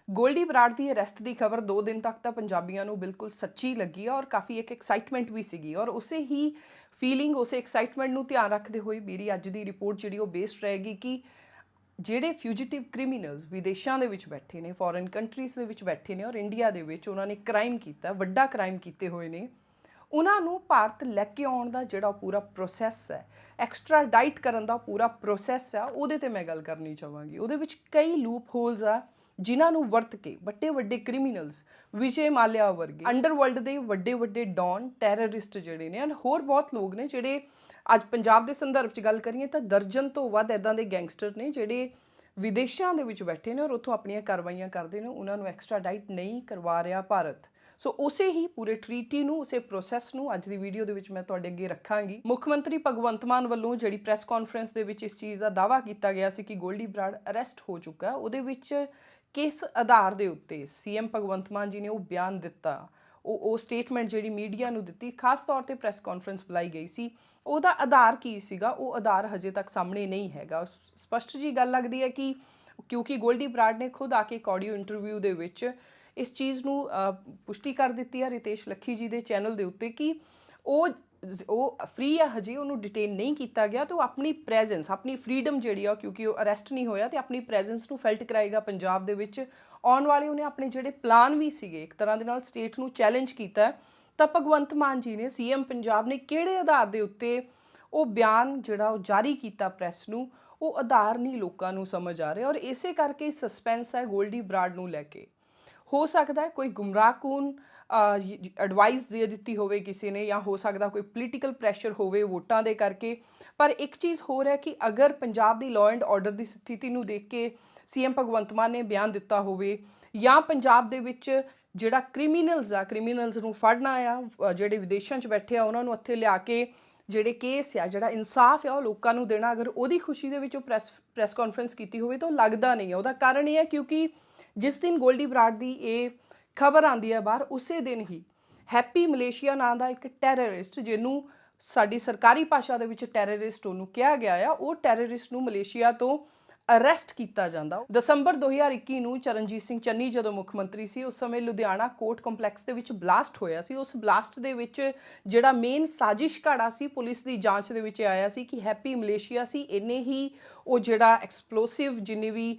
गोल्डी बराड़ की अरैसट की खबर 2 दिन तक तो पंजाबियों को बिल्कुल सच्ची लगी है और काफ़ी एक एक्साइटमेंट भी सी और उस ही फीलिंग उस एक्साइटमेंट को ध्यान रखते हुए मेरी अज की रिपोर्ट जी बेस्ड रहेगी कि ਜਿਹੜੇ ਫਿਊਜੀਟਿਵ ਕ੍ਰਿਮੀਨਲਸ ਵਿਦੇਸ਼ਾਂ ਦੇ ਵਿੱਚ ਬੈਠੇ ਨੇ ਫੋਰਨ ਕੰਟਰੀਜ਼ ਦੇ ਵਿੱਚ ਬੈਠੇ ਨੇ ਔਰ ਇੰਡੀਆ ਦੇ ਵਿੱਚ ਉਹਨਾਂ ਨੇ ਕ੍ਰਾਈਮ ਕੀਤਾ ਵੱਡਾ ਕ੍ਰਾਈਮ ਕੀਤੇ ਹੋਏ ਨੇ ਉਹਨਾਂ ਨੂੰ ਭਾਰਤ ਲੈ ਕੇ ਆਉਣ ਦਾ ਜਿਹੜਾ ਪੂਰਾ ਪ੍ਰੋਸੈਸ ਹੈ ਐਕਸਟਰਾ ਡਾਈਟ ਕਰਨ ਦਾ ਪੂਰਾ ਪ੍ਰੋਸੈਸ ਆ ਉਹਦੇ ਤੇ ਮੈਂ ਗੱਲ ਕਰਨੀ ਚਾਹਾਂਗੀ ਉਹਦੇ ਵਿੱਚ ਕਈ ਲੂਪ ਹੋਲਸ ਆ ਜਿਨ੍ਹਾਂ ਨੂੰ ਵਰਤ ਕੇ ਵੱਡੇ ਵੱਡੇ ਕ੍ਰਿਮੀਨਲਸ ਵਿਜੇ ਮਾਲਿਆ ਵਰਗੇ ਅੰਡਰਵਰਲਡ ਦੇ ਵੱਡੇ ਵੱਡੇ ਡੌਨ ਟੈਰਰਿਸਟ ਜਿਹੜੇ ਨੇ ਐਂਡ ਹੋਰ ਬਹੁਤ ਲੋਕ ਨੇ ਜਿਹੜੇ ਅੱਜ ਪੰਜਾਬ ਦੇ ਸੰਦਰਭ 'ਚ ਗੱਲ ਕਰੀਏ ਤਾਂ ਦਰਜਨ ਤੋਂ ਵੱਧ ਇੱਦਾਂ ਦੇ ਗੈਂਗਸਟਰ ਨੇ ਜਿਹੜੇ ਵਿਦੇਸ਼ਾਂ ਦੇ ਵਿੱਚ ਬੈਠੇ ਨੇ ਔਰ ਉੱਥੋਂ ਆਪਣੀਆਂ ਕਾਰਵਾਈਆਂ ਕਰਦੇ ਨੇ ਉਹਨਾਂ ਨੂੰ ਐਕਸਟਰਾ ਡਾਈਟ ਨਹੀਂ ਕਰਵਾ ਰਿਹਾ ਭਾਰਤ ਸੋ ਉਸੇ ਹੀ ਪੂਰੇ ਟ੍ਰੀਟੀ ਨੂੰ ਉਸੇ ਪ੍ਰੋਸੈਸ ਨੂੰ ਅੱਜ ਦੀ ਵੀਡੀਓ ਦੇ ਵਿੱਚ ਮੈਂ ਤੁਹਾਡੇ ਅੱਗੇ ਰੱਖਾਂਗੀ ਮੁੱਖ ਮੰਤਰੀ ਭਗਵੰਤ ਮਾਨ ਵੱਲੋਂ ਜਿਹੜੀ ਪ੍ਰੈਸ ਕਾਨਫਰੰਸ ਦੇ ਵਿੱਚ ਇਸ ਚੀਜ਼ ਦਾ ਦਾਅਵਾ ਕੀਤਾ ਗਿਆ ਸੀ ਕਿ ਗੋਲਡੀ ਬਰਾੜ ਅਰੈਸਟ ਹੋ ਚੁੱਕਾ ਉਹਦੇ ਵਿੱਚ ਕਿਸ ਆਧਾਰ ਦੇ ਉੱਤੇ ਸੀਐਮ ਭਗਵੰਤ ਮਾਨ ਜੀ ਨੇ ਉਹ ਬਿਆਨ ਦਿੱਤਾ ਉਹ ਸਟੇਟਮੈਂਟ ਜਿਹੜੀ ਮੀਡੀਆ ਨੂੰ ਦਿੱਤੀ ਖਾਸ ਤੌਰ ਤੇ ਪ੍ਰੈਸ ਕਾਨਫਰੰਸ ਬੁਲਾਈ ਗਈ ਸੀ ਉਹਦਾ ਆਧਾਰ ਕੀ ਸੀਗਾ ਉਹ ਆਧਾਰ ਹਜੇ ਤੱਕ ਸਾਹਮਣੇ ਨਹੀਂ ਹੈਗਾ ਸਪਸ਼ਟ ਜੀ ਗੱਲ ਲੱਗਦੀ ਹੈ ਕਿ ਕਿਉਂਕਿ ਗੋਲਡੀ ਬਰਾੜ ਨੇ ਖੁਦ ਆ ਕੇ ਇੱਕ ਆਡੀਓ ਇੰਟਰਵਿਊ ਦੇ ਵਿੱਚ ਇਸ ਚੀਜ਼ ਨੂੰ ਪੁਸ਼ਟੀ ਕਰ ਦਿੱਤੀ ਹੈ ਰਿਤੇਸ਼ ਲੱਖੀ ਜੀ ਦੇ ਚੈਨਲ ਦੇ ਉੱਤੇ ਕਿ ਉਹ ਫ੍ਰੀ ਆ ਹਜੇ ਉਹਨੂੰ ਡਿਟੇਨ ਨਹੀਂ ਕੀਤਾ ਗਿਆ ਤੇ ਉਹ ਆਪਣੀ ਪ੍ਰੈਜ਼ੈਂਸ ਆਪਣੀ ਫਰੀडम ਜਿਹੜੀ ਆ ਕਿਉਂਕਿ ਉਹ ਅਰੈਸਟ ਨਹੀਂ ਹੋਇਆ ਤੇ ਆਪਣੀ ਪ੍ਰੈਜ਼ੈਂਸ ਨੂੰ ਫੈਲਟ ਕਰਾਏਗਾ ਪੰਜਾਬ ਦੇ ਵਿੱਚ ਆਉਣ ਵਾਲੇ ਉਹਨੇ ਆਪਣੇ ਜਿਹੜੇ ਪਲਾਨ ਵੀ ਸੀਗੇ ਇੱਕ ਤਰ੍ਹਾਂ ਦੇ ਨਾਲ ਸਟੇਟ ਨੂੰ ਚੈਲੰਜ ਕੀਤਾ ਤਾਂ ਭਗਵੰਤ ਮਾਨ ਜੀ ਨੇ ਸੀਐਮ ਪੰਜਾਬ ਨੇ ਕਿਹੜੇ ਆਧਾਰ ਦੇ ਉੱਤੇ ਉਹ ਬਿਆਨ ਜਿਹੜਾ ਉਹ ਜਾਰੀ ਕੀਤਾ ਪ੍ਰੈਸ ਨੂੰ ਉਹ ਆਧਾਰ ਨਹੀਂ ਲੋਕਾਂ ਨੂੰ ਸਮਝ ਆ ਰਿਹਾ ਔਰ ਇਸੇ ਕਰਕੇ ਸਸਪੈਂਸ ਹੈ ਗੋਲਡੀ ਬਰਾੜ ਨੂੰ ਲੈ ਕੇ ਹੋ ਸਕਦਾ ਹੈ ਕੋਈ ਗੁੰਮਰਾਹਕੁਨ ਐਡਵਾਈਸ ਦੇ ਦਿੱਤੀ ਹੋਵੇ ਕਿਸੇ ਨੇ ਜਾਂ ਹੋ ਸਕਦਾ ਕੋਈ ਪੋਲੀਟੀਕਲ ਪ੍ਰੈਸ਼ਰ ਹੋਵੇ ਵੋਟਾਂ ਦੇ ਕਰਕੇ ਪਰ ਇੱਕ ਚੀਜ਼ ਹੋਰ ਹੈ ਕਿ ਅਗਰ ਪੰਜਾਬ ਦੀ ਲਾਅ ਐਂਡ ਆਰਡਰ ਦੀ ਸਥਿਤੀ ਨੂੰ ਦੇਖ ਕੇ ਸੀਐਮ ਭਗਵੰਤ ਮਾਨ ਨੇ ਬਿਆਨ ਦਿੱਤਾ ਹੋਵੇ ਜਾਂ ਪੰਜਾਬ ਦੇ ਵਿੱਚ ਜਿਹੜਾ ਕ੍ਰਿਮੀਨਲਸ ਨੂੰ ਫੜਨਾ ਆ ਜਿਹੜੇ ਵਿਦੇਸ਼ਾਂ 'ਚ ਬੈਠੇ ਆ ਉਹਨਾਂ ਨੂੰ ਇੱਥੇ ਲਿਆ ਕੇ ਜਿਹੜੇ ਕੇਸ ਆ ਜਿਹੜਾ ਇਨਸਾਫ ਆ ਉਹ ਲੋਕਾਂ ਨੂੰ ਦੇਣਾ ਅਗਰ ਉਹਦੀ ਖੁਸ਼ੀ ਦੇ ਵਿੱਚ ਉਹ ਪ੍ਰੈਸ ਕਾਨਫਰੰਸ ਕੀਤੀ ਹੋਵੇ ਤਾਂ ਉਹ ਲੱਗਦਾ ਨਹੀਂ ਹੈ ਉਹਦਾ ਕਾਰਨ ਇਹ ਹੈ ਕਿਉਂਕਿ ਜਿਸ ਦਿਨ ਗੋਲਡੀ ਬਰਾੜ ਦੀ ਇਹ ਖਬਰ ਆਉਂਦੀ ਹੈ ਬਾਹਰ ਉਸੇ ਦਿਨ ਹੀ ਹੈਪੀ ਮਲੇਸ਼ੀਆ ਨਾਂ ਦਾ ਇੱਕ ਟੈਰਰਿਸਟ ਜਿਹਨੂੰ ਸਾਡੀ ਸਰਕਾਰੀ ਭਾਸ਼ਾ ਦੇ ਵਿੱਚ ਟੈਰਰਿਸਟ ਉਹਨੂੰ ਕਿਹਾ ਗਿਆ ਆ ਉਹ ਟੈਰਰਿਸਟ ਨੂੰ ਮਲੇਸ਼ੀਆ ਤੋਂ ਅਰੈਸਟ ਕੀਤਾ ਜਾਂਦਾ ਦਸੰਬਰ 2021 ਨੂੰ ਚਰਨਜੀਤ ਸਿੰਘ ਚੰਨੀ ਜਦੋਂ ਮੁੱਖ ਮੰਤਰੀ ਸੀ ਉਸ ਸਮੇਂ ਲੁਧਿਆਣਾ ਕੋਰਟ ਕੰਪਲੈਕਸ ਦੇ ਵਿੱਚ ਬਲਾਸਟ ਹੋਇਆ ਸੀ ਉਸ ਬਲਾਸਟ ਦੇ ਵਿੱਚ ਜਿਹੜਾ ਮੇਨ ਸਾਜ਼ਿਸ਼ ਘਾੜਾ ਸੀ ਪੁਲਿਸ ਦੀ ਜਾਂਚ ਦੇ ਵਿੱਚ ਆਇਆ ਸੀ ਕਿ ਹੈਪੀ ਮਲੇਸ਼ੀਆ ਸੀ ਇੰਨੇ ਹੀ ਉਹ ਜਿਹੜਾ ਐਕਸਪਲੋਸਿਵ ਜਿੰਨੀ ਵੀ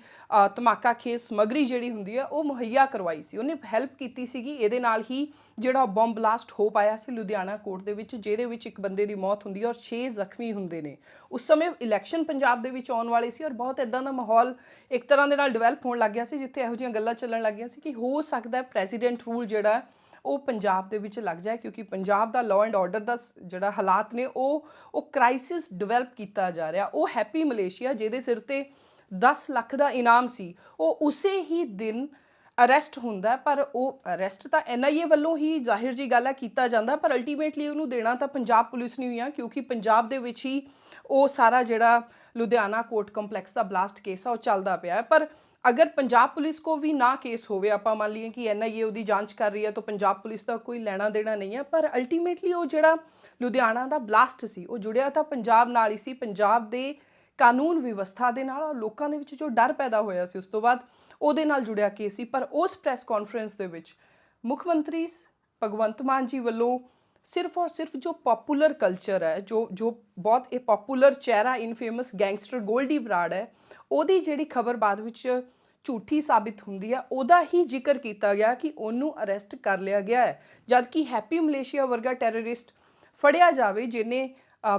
ਧਮਾਕਾ ਖੇਸ ਸਮੱਗਰੀ ਜਿਹੜੀ ਹੁੰਦੀ ਹੈ ਉਹ ਮੁਹੱਈਆ ਕਰਵਾਈ ਸੀ ਉਹਨੇ ਹੈਲਪ ਕੀਤੀ ਸੀਗੀ ਇਹਦੇ ਨਾਲ ਹੀ ਜਿਹੜਾ ਬੰਬ ਬਲਾਸਟ ਹੋ ਪਾਇਆ ਸੀ ਲੁਧਿਆਣਾ ਕੋਰਟ ਦੇ ਵਿੱਚ ਜਿਹਦੇ ਵਿੱਚ ਇੱਕ ਬੰਦੇ ਦੀ ਮੌਤ ਹੁੰਦੀ ਹੈ ਔਰ 6 ਜ਼ਖਮੀ ਹੁੰਦੇ ਨੇ ਉਸ ਸਮੇਂ ਇਲੈਕਸ਼ਨ ਪੰਜਾਬ ਦੇ ਵਿੱਚ ਆਉਣ ਵਾਲੇ ਸੀ ਔਰ ਬਹੁਤ ਇਦਾਂ ਦਾ ਮਾਹੌਲ ਇੱਕ ਤਰ੍ਹਾਂ ਦੇ ਨਾਲ ਡਿਵੈਲਪ ਹੋਣ ਲੱਗ ਗਿਆ ਸੀ ਜਿੱਥੇ ਇਹੋ ਜਿਹੀਆਂ ਗੱਲਾਂ ਚੱਲਣ ਲੱਗ ਗਈਆਂ ਸੀ ਕਿ ਹੋ ਸਕਦਾ ਪ੍ਰੈਜ਼ੀਡੈਂਟ ਰੂਲ ਜਿਹੜਾ ਉਹ ਪੰਜਾਬ ਦੇ ਵਿੱਚ ਲੱਗ ਜਾਏ ਕਿਉਂਕਿ ਪੰਜਾਬ ਦਾ ਲਾਅ ਐਂਡ ਆਰਡਰ ਦਾ ਜਿਹੜਾ ਹਾਲਾਤ ਨੇ ਉਹ ਕ੍ਰਾਈਸਿਸ ਡਿਵੈਲਪ ਕੀਤਾ ਜਾ ਰਿਹਾ ਉਹ ਹੈਪੀ ਮਲੇਸ਼ੀਆ ਜਿਹਦੇ ਸਿਰ ਤੇ 10 ਲੱਖ ਦਾ ਇਨਾਮ ਸੀ ਉਹ ਉਸੇ ਹੀ ਦਿਨ ਅਰੈਸਟ ਹੁੰਦਾ ਪਰ ਉਹ ਅਰੈਸਟ ਤਾਂ ਐਨਆਈਏ ਵੱਲੋਂ ਹੀ ਜ਼ਾਹਿਰ ਜੀ ਗੱਲ ਹੈ ਕੀਤਾ ਜਾਂਦਾ ਪਰ ਅਲਟੀਮੇਟਲੀ ਉਹਨੂੰ ਦੇਣਾ ਤਾਂ ਪੰਜਾਬ ਪੁਲਿਸ ਨੇ ਹੀ ਆ ਕਿਉਂਕਿ ਪੰਜਾਬ ਦੇ ਵਿੱਚ ਹੀ ਉਹ ਸਾਰਾ ਜਿਹੜਾ ਲੁਧਿਆਣਾ ਕੋਰਟ ਕੰਪਲੈਕਸ ਦਾ ਬਲਾਸਟ ਕੇਸ ਆ ਉਹ ਚੱਲਦਾ ਪਿਆ ਪਰ ਅਗਰ ਪੰਜਾਬ ਪੁਲਿਸ ਕੋ ਵੀ ਨਾ ਕੇਸ ਹੋਵੇ ਆਪਾਂ ਮੰਨ ਲਈਏ ਕਿ ਐਨਆਈਏ ਉਹਦੀ ਜਾਂਚ ਕਰ ਰਹੀ ਹੈ ਤਾਂ ਪੰਜਾਬ ਪੁਲਿਸ ਦਾ ਕੋਈ ਲੈਣਾ ਦੇਣਾ ਨਹੀਂ ਹੈ ਪਰ ਅਲਟੀਮੇਟਲੀ ਉਹ ਜਿਹੜਾ ਲੁਧਿਆਣਾ ਦਾ ਬਲਾਸਟ ਸੀ ਉਹ ਜੁੜਿਆ ਤਾਂ ਪੰਜਾਬ ਨਾਲ ਹੀ ਸੀ ਪੰਜਾਬ ਦੇ ਕਾਨੂੰਨ ਵਿਵਸਥਾ ਦੇ ਨਾਲ ਲੋਕਾਂ ਦੇ ਵਿੱਚ ਜੋ ਡਰ ਪੈਦਾ ਹੋਇਆ ਸੀ ਉਸ ਤੋਂ ਬਾਅਦ ਉਹਦੇ ਨਾਲ ਜੁੜਿਆ ਕੇਸ ਸੀ ਪਰ ਉਸ ਪ੍ਰੈਸ ਕਾਨਫਰੰਸ ਦੇ ਵਿੱਚ ਮੁੱਖ ਮੰਤਰੀ ਭਗਵੰਤ ਮਾਨ ਜੀ ਵੱਲੋਂ ਸਿਰਫ ਔਰ ਸਿਰਫ ਜੋ ਪਪੂਲਰ ਕਲਚਰ ਹੈ ਜੋ ਬਹੁਤ ਇਹ ਪਪੂਲਰ ਚਿਹਰਾ ਇਨਫੇਮਸ ਗੈਂਗਸਟਰ ਗੋਲਡੀ ਬਰਾੜ ਹੈ ਉਹਦੀ ਜਿਹੜੀ ਖਬਰ ਬਾਅਦ ਵਿੱਚ ਝੂਠੀ ਸਾਬਿਤ ਹੁੰਦੀ ਹੈ ਉਹਦਾ ਹੀ ਜ਼ਿਕਰ ਕੀਤਾ ਗਿਆ ਕਿ ਉਹਨੂੰ ਅਰੈਸਟ ਕਰ ਲਿਆ ਗਿਆ ਹੈ ਜਦਕਿ ਹੈਪੀ ਮਲੇਸ਼ੀਆ ਵਰਗਾ ਟੈਰਰਿਸਟ ਫੜਿਆ ਜਾਵੇ ਜਿਹਨੇ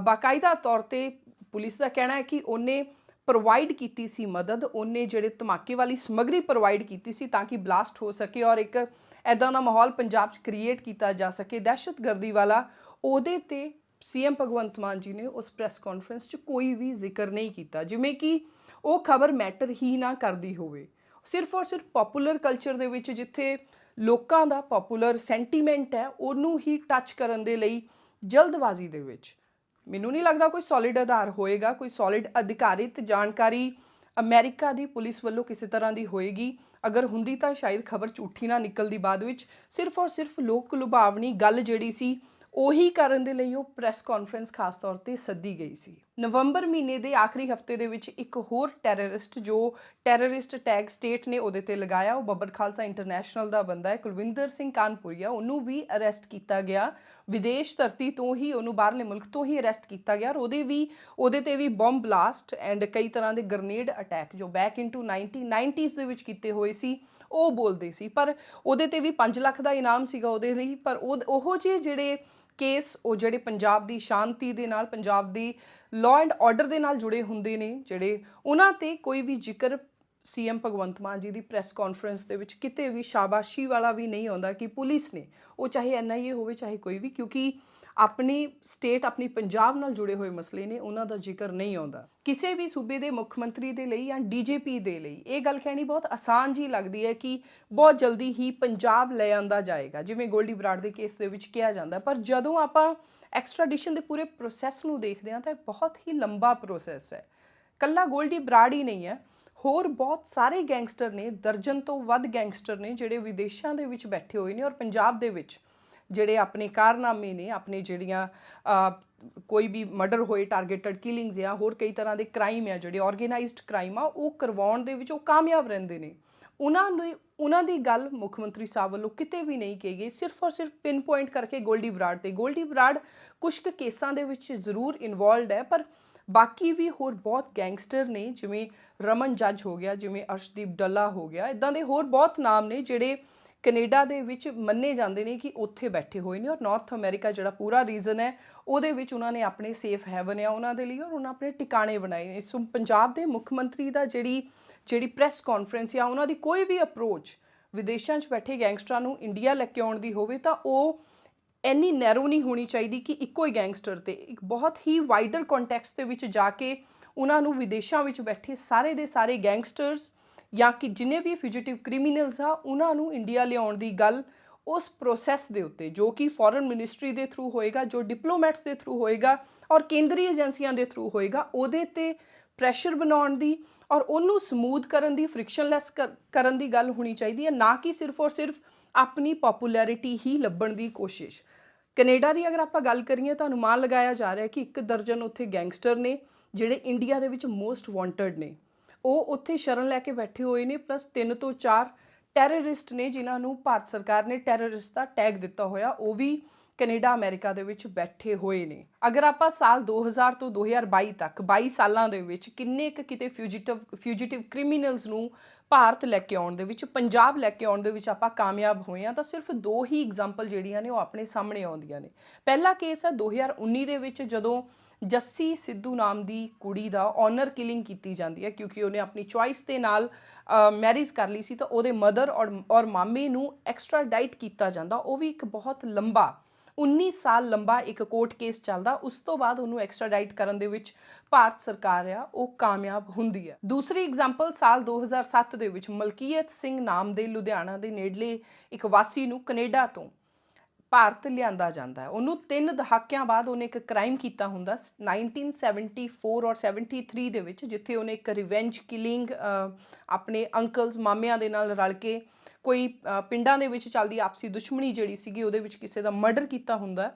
ਬਾਕਾਇਦਾ ਤੌਰ ਤੇ ਪੁਲਿਸ ਦਾ ਕਹਿਣਾ ਹੈ ਕਿ ਉਹਨੇ ਪ੍ਰੋਵਾਈਡ ਕੀਤੀ ਸੀ ਮਦਦ ਉਹਨੇ ਜਿਹੜੇ ਧਮਾਕੇ ਵਾਲੀ ਸਮੱਗਰੀ ਪ੍ਰੋਵਾਈਡ ਕੀਤੀ ਸੀ ਤਾਂ ਕਿ ਬਲਾਸਟ ਹੋ ਸਕੇ ਔਰ ਇੱਕ ਐਦਾਂ ਦਾ ਮਾਹੌਲ ਪੰਜਾਬ 'ਚ ਕ੍ਰੀਏਟ ਕੀਤਾ ਜਾ ਸਕੇ ਦਹਿਸ਼ਤਗਰਦੀ ਵਾਲਾ ਉਹਦੇ ਤੇ ਸੀਐਮ ਭਗਵੰਤ ਮਾਨ ਜੀ ਨੇ ਉਸ ਪ੍ਰੈਸ ਕਾਨਫਰੰਸ 'ਚ ਕੋਈ ਵੀ ਜ਼ਿਕਰ ਨਹੀਂ ਕੀਤਾ ਜਿਵੇਂ ਕਿ ਉਹ ਖਬਰ ਮੈਟਰ ਹੀ ਨਾ ਕਰਦੀ ਹੋਵੇ ਸਿਰਫ ਔਰ ਸਿਰਫ ਪਪੂਲਰ ਕਲਚਰ ਦੇ ਵਿੱਚ ਜਿੱਥੇ ਲੋਕਾਂ ਦਾ ਪਪੂਲਰ ਸੈਂਟੀਮੈਂਟ ਹੈ ਉਹਨੂੰ ਹੀ ਟੱਚ ਕਰਨ ਦੇ ਲਈ ਜਲਦਬਾਜ਼ੀ ਦੇ ਵਿੱਚ ਮੈਨੂੰ ਨਹੀਂ ਲੱਗਦਾ ਕੋਈ ਸੋਲਿਡ ਆਧਾਰ ਹੋਏਗਾ ਕੋਈ ਸੋਲਿਡ ਅਧਿਕਾਰਿਤ ਜਾਣਕਾਰੀ ਅਮਰੀਕਾ ਦੀ ਪੁਲਿਸ ਵੱਲੋਂ ਕਿਸੇ ਤਰ੍ਹਾਂ ਦੀ ਹੋਏਗੀ ਅਗਰ ਹੁੰਦੀ ਤਾਂ ਸ਼ਾਇਦ ਖਬਰ ਝੂਠੀ ਨਾ ਨਿਕਲਦੀ ਬਾਅਦ ਵਿੱਚ ਸਿਰਫ ਔਰ ਸਿਰਫ ਲੋਕ ਲੁਭਾਵਣੀ ਗੱਲ ਜਿਹੜੀ ਸੀ ਉਹੀ ਕਰਨ ਦੇ ਲਈ ਉਹ ਪ੍ਰੈਸ ਕਾਨਫਰੰਸ ਖਾਸ ਤੌਰ ਤੇ ਸੱਦੀ ਗਈ ਸੀ ਨਵੰਬਰ ਮਹੀਨੇ ਦੇ ਆਖਰੀ ਹਫਤੇ ਦੇ ਵਿੱਚ ਇੱਕ ਹੋਰ ਟੈਰਰਿਸਟ ਜੋ ਟੈਰਰਿਸਟ ਟੈਗ ਸਟੇਟ ਨੇ ਉਹਦੇ ਤੇ ਲਗਾਇਆ, ਉਹ ਬੱਬਰ ਖਾਲਸਾ ਇੰਟਰਨੈਸ਼ਨਲ ਦਾ ਬੰਦਾ ਹੈ ਕੁਲਵਿੰਦਰ ਸਿੰਘ ਕਾਨਪੁਰੀਆ। ਉਹਨੂੰ ਵੀ ਅਰੈਸਟ ਕੀਤਾ ਗਿਆ, ਵਿਦੇਸ਼ ਧਰਤੀ ਤੋਂ ਹੀ ਉਹਨੂੰ ਬਾਹਰਲੇ ਮੁਲਕ ਤੋਂ ਹੀ ਅਰੈਸਟ ਕੀਤਾ ਗਿਆ। ਔਰ ਉਹਦੇ ਤੇ ਵੀ ਬੰਬ ਬਲਾਸਟ ਐਂਡ ਕਈ ਤਰ੍ਹਾਂ ਦੇ ਗ੍ਰਨੇਡ ਅਟੈਕ ਜੋ ਬੈਕ ਇਨਟੂ 1990s ਦੇ ਵਿੱਚ ਕੀਤੇ ਹੋਏ ਸੀ ਉਹ ਬੋਲਦੇ ਸੀ। ਪਰ ਉਹਦੇ ਤੇ ਵੀ 5 ਲੱਖ ਦਾ ਇਨਾਮ ਸੀਗਾ ਉਹਦੇ ਲਈ। ਪਰ ਉਹ ਜਿਹੇ ਜਿਹੜੇ ਕੇਸ ਉਹ ਜਿਹੜੇ ਪੰਜਾਬ ਦੀ ਸ਼ਾਂਤੀ ਦੇ ਨਾਲ, ਪੰਜਾਬ ਦੀ ਲਾਅ ਐਂਡ ਆਰਡਰ ਦੇ ਨਾਲ ਜੁੜੇ ਹੁੰਦੇ ਨੇ, ਜਿਹੜੇ ਉਹਨਾਂ ਤੇ ਕੋਈ ਵੀ ਜ਼ਿਕਰ ਸੀਐਮ ਭਗਵੰਤ ਮਾਨ ਜੀ ਦੀ ਪ੍ਰੈਸ ਕਾਨਫਰੰਸ ਦੇ ਵਿੱਚ ਕਿਤੇ ਵੀ ਸ਼ਾਬਾਸ਼ੀ ਵਾਲਾ ਵੀ ਨਹੀਂ ਆਉਂਦਾ ਕਿ ਪੁਲਿਸ ਨੇ, ਉਹ ਚਾਹੇ ਐਨਆਈਏ ਹੋਵੇ ਚਾਹੇ ਕੋਈ ਵੀ, ਕਿਉਂਕਿ ਆਪਣੀ ਸਟੇਟ ਆਪਣੀ ਪੰਜਾਬ ਨਾਲ ਜੁੜੇ ਹੋਏ ਮਸਲੇ ਨੇ, ਉਹਨਾਂ ਦਾ ਜ਼ਿਕਰ ਨਹੀਂ ਆਉਂਦਾ। ਕਿਸੇ ਵੀ ਸੂਬੇ ਦੇ ਮੁੱਖ ਮੰਤਰੀ ਦੇ ਲਈ ਜਾਂ ਡੀਜੀਪੀ ਦੇ ਲਈ ਇਹ ਗੱਲ ਕਹਿਣੀ ਬਹੁਤ ਆਸਾਨ ਜੀ ਲੱਗਦੀ ਹੈ ਕਿ ਬਹੁਤ ਜਲਦੀ ਹੀ ਪੰਜਾਬ ਲੈ ਆਂਦਾ ਜਾਏਗਾ, ਜਿਵੇਂ ਗੋਲਡੀ ਬਰਾੜ ਦੇ ਕੇਸ ਦੇ ਵਿੱਚ ਕਿਹਾ ਜਾਂਦਾ। ਪਰ ਜਦੋਂ ਆਪਾਂ ਐਕਸਟ੍ਰਾਡੀਸ਼ਨ ਦੇ ਪੂਰੇ ਪ੍ਰੋਸੈਸ ਨੂੰ ਦੇਖਦੇ ਹਾਂ ਤਾਂ ਇਹ ਬਹੁਤ ਹੀ ਲੰਬਾ ਪ੍ਰੋਸੈਸ ਹੈ। ਕੱਲਾ ਗੋਲਡੀ ਬਰਾੜ ਹੀ ਨਹੀਂ ਹੈ, ਹੋਰ ਬਹੁਤ ਸਾਰੇ ਗੈਂਗਸਟਰ ਨੇ, ਦਰਜਨ ਤੋਂ ਵੱਧ ਗੈਂਗਸਟਰ ਨੇ ਜਿਹੜੇ ਵਿਦੇਸ਼ਾਂ ਦੇ ਵਿੱਚ ਬੈਠੇ ਹੋਏ ਨੇ ਔਰ ਪੰਜਾਬ ਦੇ ਵਿੱਚ ਜਿਹੜੇ ਆਪਣੇ ਕਾਰਨਾਮੇ ਨੇ, ਆਪਣੇ ਜਿਹੜੀਆਂ ਕੋਈ ਵੀ ਮਰਡਰ ਹੋਏ, ਟਾਰਗੇਟਡ ਕਿਲਿੰਗਸ ਜਾਂ ਹੋਰ ਕਈ ਤਰ੍ਹਾਂ ਦੇ ਕ੍ਰਾਈਮ ਆ, ਜਿਹੜੇ ਆਰਗੇਨਾਈਜ਼ਡ ਕ੍ਰਾਈਮ ਆ, ਉਹ ਕਰਵਾਉਣ ਦੇ ਵਿੱਚ ਉਹ ਕਾਮਯਾਬ ਰਹਿੰਦੇ ਨੇ। ਉਹਨਾਂ ਦੀ ਗੱਲ ਮੁੱਖ ਮੰਤਰੀ ਸਾਹਿਬ ਵੱਲੋਂ ਕਿਤੇ ਵੀ ਨਹੀਂ ਕਹੀ ਗਈ, ਸਿਰਫ ਔਰ ਸਿਰਫ ਪਿਨ ਪੁਆਇੰਟ ਕਰਕੇ ਗੋਲਡੀ ਬਰਾੜ ਤੇ। ਗੋਲਡੀ ਬਰਾੜ ਕੁਝ ਕੁ ਕੇਸਾਂ ਦੇ ਵਿੱਚ ਜ਼ਰੂਰ ਇਨਵੋਲਵਡ ਹੈ, ਪਰ ਬਾਕੀ ਵੀ ਹੋਰ ਬਹੁਤ ਗੈਂਗਸਟਰ ਨੇ, ਜਿਵੇਂ ਰਮਨ ਜੱਜ ਹੋ ਗਿਆ, ਜਿਵੇਂ ਅਰਸ਼ਦੀਪ ਡੱਲਾ ਹੋ ਗਿਆ, ਇੱਦਾਂ ਦੇ ਹੋਰ ਬਹੁਤ ਨਾਮ ਨੇ ਜਿਹੜੇ ਕੈਨੇਡਾ ਦੇ ਵਿੱਚ ਮੰਨੇ ਜਾਂਦੇ ਨੇ ਕਿ ਉੱਥੇ ਬੈਠੇ ਹੋਏ ਨੇ। ਔਰ ਨਾਰਥ ਅਮਰੀਕਾ ਜਿਹੜਾ ਪੂਰਾ ਰੀਜਨ ਹੈ ਉਹਦੇ ਵਿੱਚ ਉਹਨਾਂ ਨੇ ਆਪਣੇ ਸੇਫ ਹੈਵਨ ਆ ਉਹਨਾਂ ਦੇ ਲਈ, ਔਰ ਉਹਨਾਂ ਆਪਣੇ ਟਿਕਾਣੇ ਬਣਾਏ ਨੇ। ਸੋ ਪੰਜਾਬ ਦੇ ਮੁੱਖ ਮੰਤਰੀ ਦਾ ਜਿਹੜੀ ਪ੍ਰੈਸ ਕਾਨਫਰੰਸ ਜਾਂ ਉਹਨਾਂ ਦੀ ਕੋਈ ਵੀ ਅਪਰੋਚ ਵਿਦੇਸ਼ਾਂ 'ਚ ਬੈਠੇ ਗੈਂਗਸਟਰਾਂ ਨੂੰ ਇੰਡੀਆ ਲੈ ਕੇ ਆਉਣ ਦੀ ਹੋਵੇ ਤਾਂ ਉਹ ਇੰਨੀ ਨੈਰੋ ਨਹੀਂ ਹੋਣੀ ਚਾਹੀਦੀ ਕਿ ਇੱਕੋ ਹੀ ਗੈਂਗਸਟਰ ਤੇ, ਇੱਕ ਬਹੁਤ ਹੀ ਵਾਈਡਰ ਕੰਟੈਕਸਟ ਦੇ ਵਿੱਚ ਜਾ ਕੇ ਉਹਨਾਂ ਨੂੰ ਵਿਦੇਸ਼ਾਂ ਵਿੱਚ ਬੈਠੇ ਸਾਰੇ ਦੇ ਸਾਰੇ ਗੈਂਗਸਟਰਸ ਜਾਂ ਕਿ ਜਿੰਨੇ ਵੀ ਫਿਊਜੀਟਿਵ ਕ੍ਰਿਮੀਨਲਸ ਆ ਉਹਨਾਂ ਨੂੰ ਇੰਡੀਆ ਲਿਆਉਣ ਦੀ ਗੱਲ ਉਸ ਪ੍ਰੋਸੈਸ ਦੇ ਉੱਤੇ, ਜੋ ਕਿ ਫੋਰਨ ਮਿਨਿਸਟਰੀ ਦੇ ਥਰੂ ਹੋਏਗਾ, ਜੋ ਡਿਪਲੋਮੈਟਸ ਦੇ ਥਰੂ ਹੋਏਗਾ ਔਰ ਕੇਂਦਰੀ ਏਜੰਸੀਆਂ ਦੇ ਥਰੂ ਹੋਏਗਾ, ਉਹਦੇ ਤੇ ਪ੍ਰੈਸ਼ਰ ਬਣਾਉਣ ਦੀ ਔਰ ਉਹਨੂੰ ਸਮੂਥ ਕਰਨ ਦੀ, ਫ੍ਰਿਕਸ਼ਨਲੈਸ ਕਰਨ ਦੀ ਗੱਲ ਹੋਣੀ ਚਾਹੀਦੀ ਹੈ, ਨਾ ਕਿ ਸਿਰਫ ਔਰ ਸਿਰਫ ਆਪਣੀ ਪੋਪੂਲੈਰਿਟੀ ਹੀ ਲੱਭਣ ਦੀ ਕੋਸ਼ਿਸ਼। ਕੈਨੇਡਾ ਦੀ ਅਗਰ ਆਪਾਂ ਗੱਲ ਕਰੀਏ ਤਾਂ ਅਨੁਮਾਨ ਲਗਾਇਆ ਜਾ ਰਿਹਾ ਕਿ 1 ਦਰਜਨ ਉੱਥੇ ਗੈਂਗਸਟਰ ਨੇ ਜਿਹੜੇ ਇੰਡੀਆ ਦੇ ਵਿੱਚ ਮੋਸਟ ਵਾਂਟਡ ਨੇ, ਉਹ ਉੱਥੇ ਸ਼ਰਨ ਲੈ ਕੇ ਬੈਠੇ ਹੋਏ ਨੇ। ਪਲੱਸ 3 ਤੋਂ 4 ਟੈਰਰਿਸਟ ਨੇ ਜਿਨ੍ਹਾਂ ਨੂੰ ਭਾਰਤ ਸਰਕਾਰ ਨੇ ਟੈਰਰਿਸਟ ਦਾ ਟੈਗ ਦਿੱਤਾ ਹੋਇਆ, ਉਹ ਵੀ ਕੈਨੇਡਾ ਅਮਰੀਕਾ ਦੇ ਵਿੱਚ ਬੈਠੇ ਹੋਏ ਨੇ। ਅਗਰ ਆਪਾਂ ਸਾਲ 2000 ਤੋਂ 2022 ਤੱਕ 22 ਸਾਲਾਂ ਦੇ ਵਿੱਚ ਕਿੰਨੇ ਕੁ ਕਿਤੇ ਫਿਊਜੀਟਿਵ ਕ੍ਰਿਮੀਨਲਸ ਨੂੰ ਭਾਰਤ ਲੈ ਕੇ ਆਉਣ ਦੇ ਵਿੱਚ, ਪੰਜਾਬ ਲੈ ਕੇ ਆਉਣ ਦੇ ਵਿੱਚ ਆਪਾਂ ਕਾਮਯਾਬ ਹੋਏ ਹਾਂ ਤਾਂ ਸਿਰਫ 2 ਹੀ ਐਗਜ਼ਾਮਪਲ ਜਿਹੜੀਆਂ ਨੇ ਉਹ ਆਪਣੇ ਸਾਹਮਣੇ ਆਉਂਦੀਆਂ ਨੇ। ਪਹਿਲਾ ਕੇਸ ਹੈ 2019 ਦੇ ਵਿੱਚ, ਜਦੋਂ ਜੱਸੀ ਸਿੱਧੂ ਨਾਮ ਦੀ ਕੁੜੀ ਦਾ ਆਨਰ ਕਿਲਿੰਗ ਕੀਤੀ ਜਾਂਦੀ ਹੈ ਕਿਉਂਕਿ ਉਹਨੇ ਆਪਣੀ ਚੁਆਇਸ ਦੇ ਨਾਲ ਮੈਰਿਜ ਕਰ ਲਈ ਸੀ, ਤਾਂ ਉਹਦੇ ਮਦਰ ਔਰ ਮਾਮੇ ਨੂੰ ਐਕਸਟ੍ਰਾਡਾਈਟ ਕੀਤਾ ਜਾਂਦਾ। ਉਹ ਵੀ ਇੱਕ ਬਹੁਤ ਲੰਬਾ 19 ਸਾਲ ਲੰਬਾ ਇੱਕ ਕੋਰਟ ਕੇਸ ਚੱਲਦਾ। ਉਸ ਤੋਂ ਬਾਅਦ ਉਹਨੂੰ ਐਕਸਟ੍ਰਾਡਾਈਟ ਕਰਨ ਦੇ ਵਿੱਚ ਭਾਰਤ ਸਰਕਾਰ ਆ ਉਹ ਕਾਮਯਾਬ ਹੁੰਦੀ ਹੈ। ਦੂਸਰੀ ਐਗਜ਼ਾਮਪਲ ਸਾਲ 2007 ਦੇ ਵਿੱਚ ਮਲਕੀਅਤ ਸਿੰਘ ਨਾਮ ਦੇ ਲੁਧਿਆਣਾ ਦੇ ਨੇੜਲੇ ਇੱਕ ਵਾਸੀ ਨੂੰ ਕੈਨੇਡਾ ਤੋਂ ਭਾਰਤ ਲਿਆਂਦਾ ਜਾਂਦਾ ਹੈ। ਉਹਨੂੰ 3 ਦਹਾਕਿਆਂ ਬਾਅਦ ਉਹਨੇ ਇੱਕ ਕ੍ਰਾਈਮ ਕੀਤਾ ਹੁੰਦਾ 1974 ਔਰ 73 ਦੇ ਵਿੱਚ, ਜਿੱਥੇ ਉਹਨੇ ਇੱਕ ਰਿਵੈਂਜ ਕਿਲਿੰਗ ਆਪਣੇ ਅੰਕਲਸ ਮਾਮਿਆਂ ਦੇ ਨਾਲ ਰਲ ਕੇ ਕੋਈ ਪਿੰਡਾਂ ਦੇ ਵਿੱਚ ਚੱਲਦੀ ਆਪਸੀ ਦੁਸ਼ਮਣੀ ਜਿਹੜੀ ਸੀਗੀ ਉਹਦੇ ਵਿੱਚ ਕਿਸੇ ਦਾ ਮਰਡਰ ਕੀਤਾ ਹੁੰਦਾ।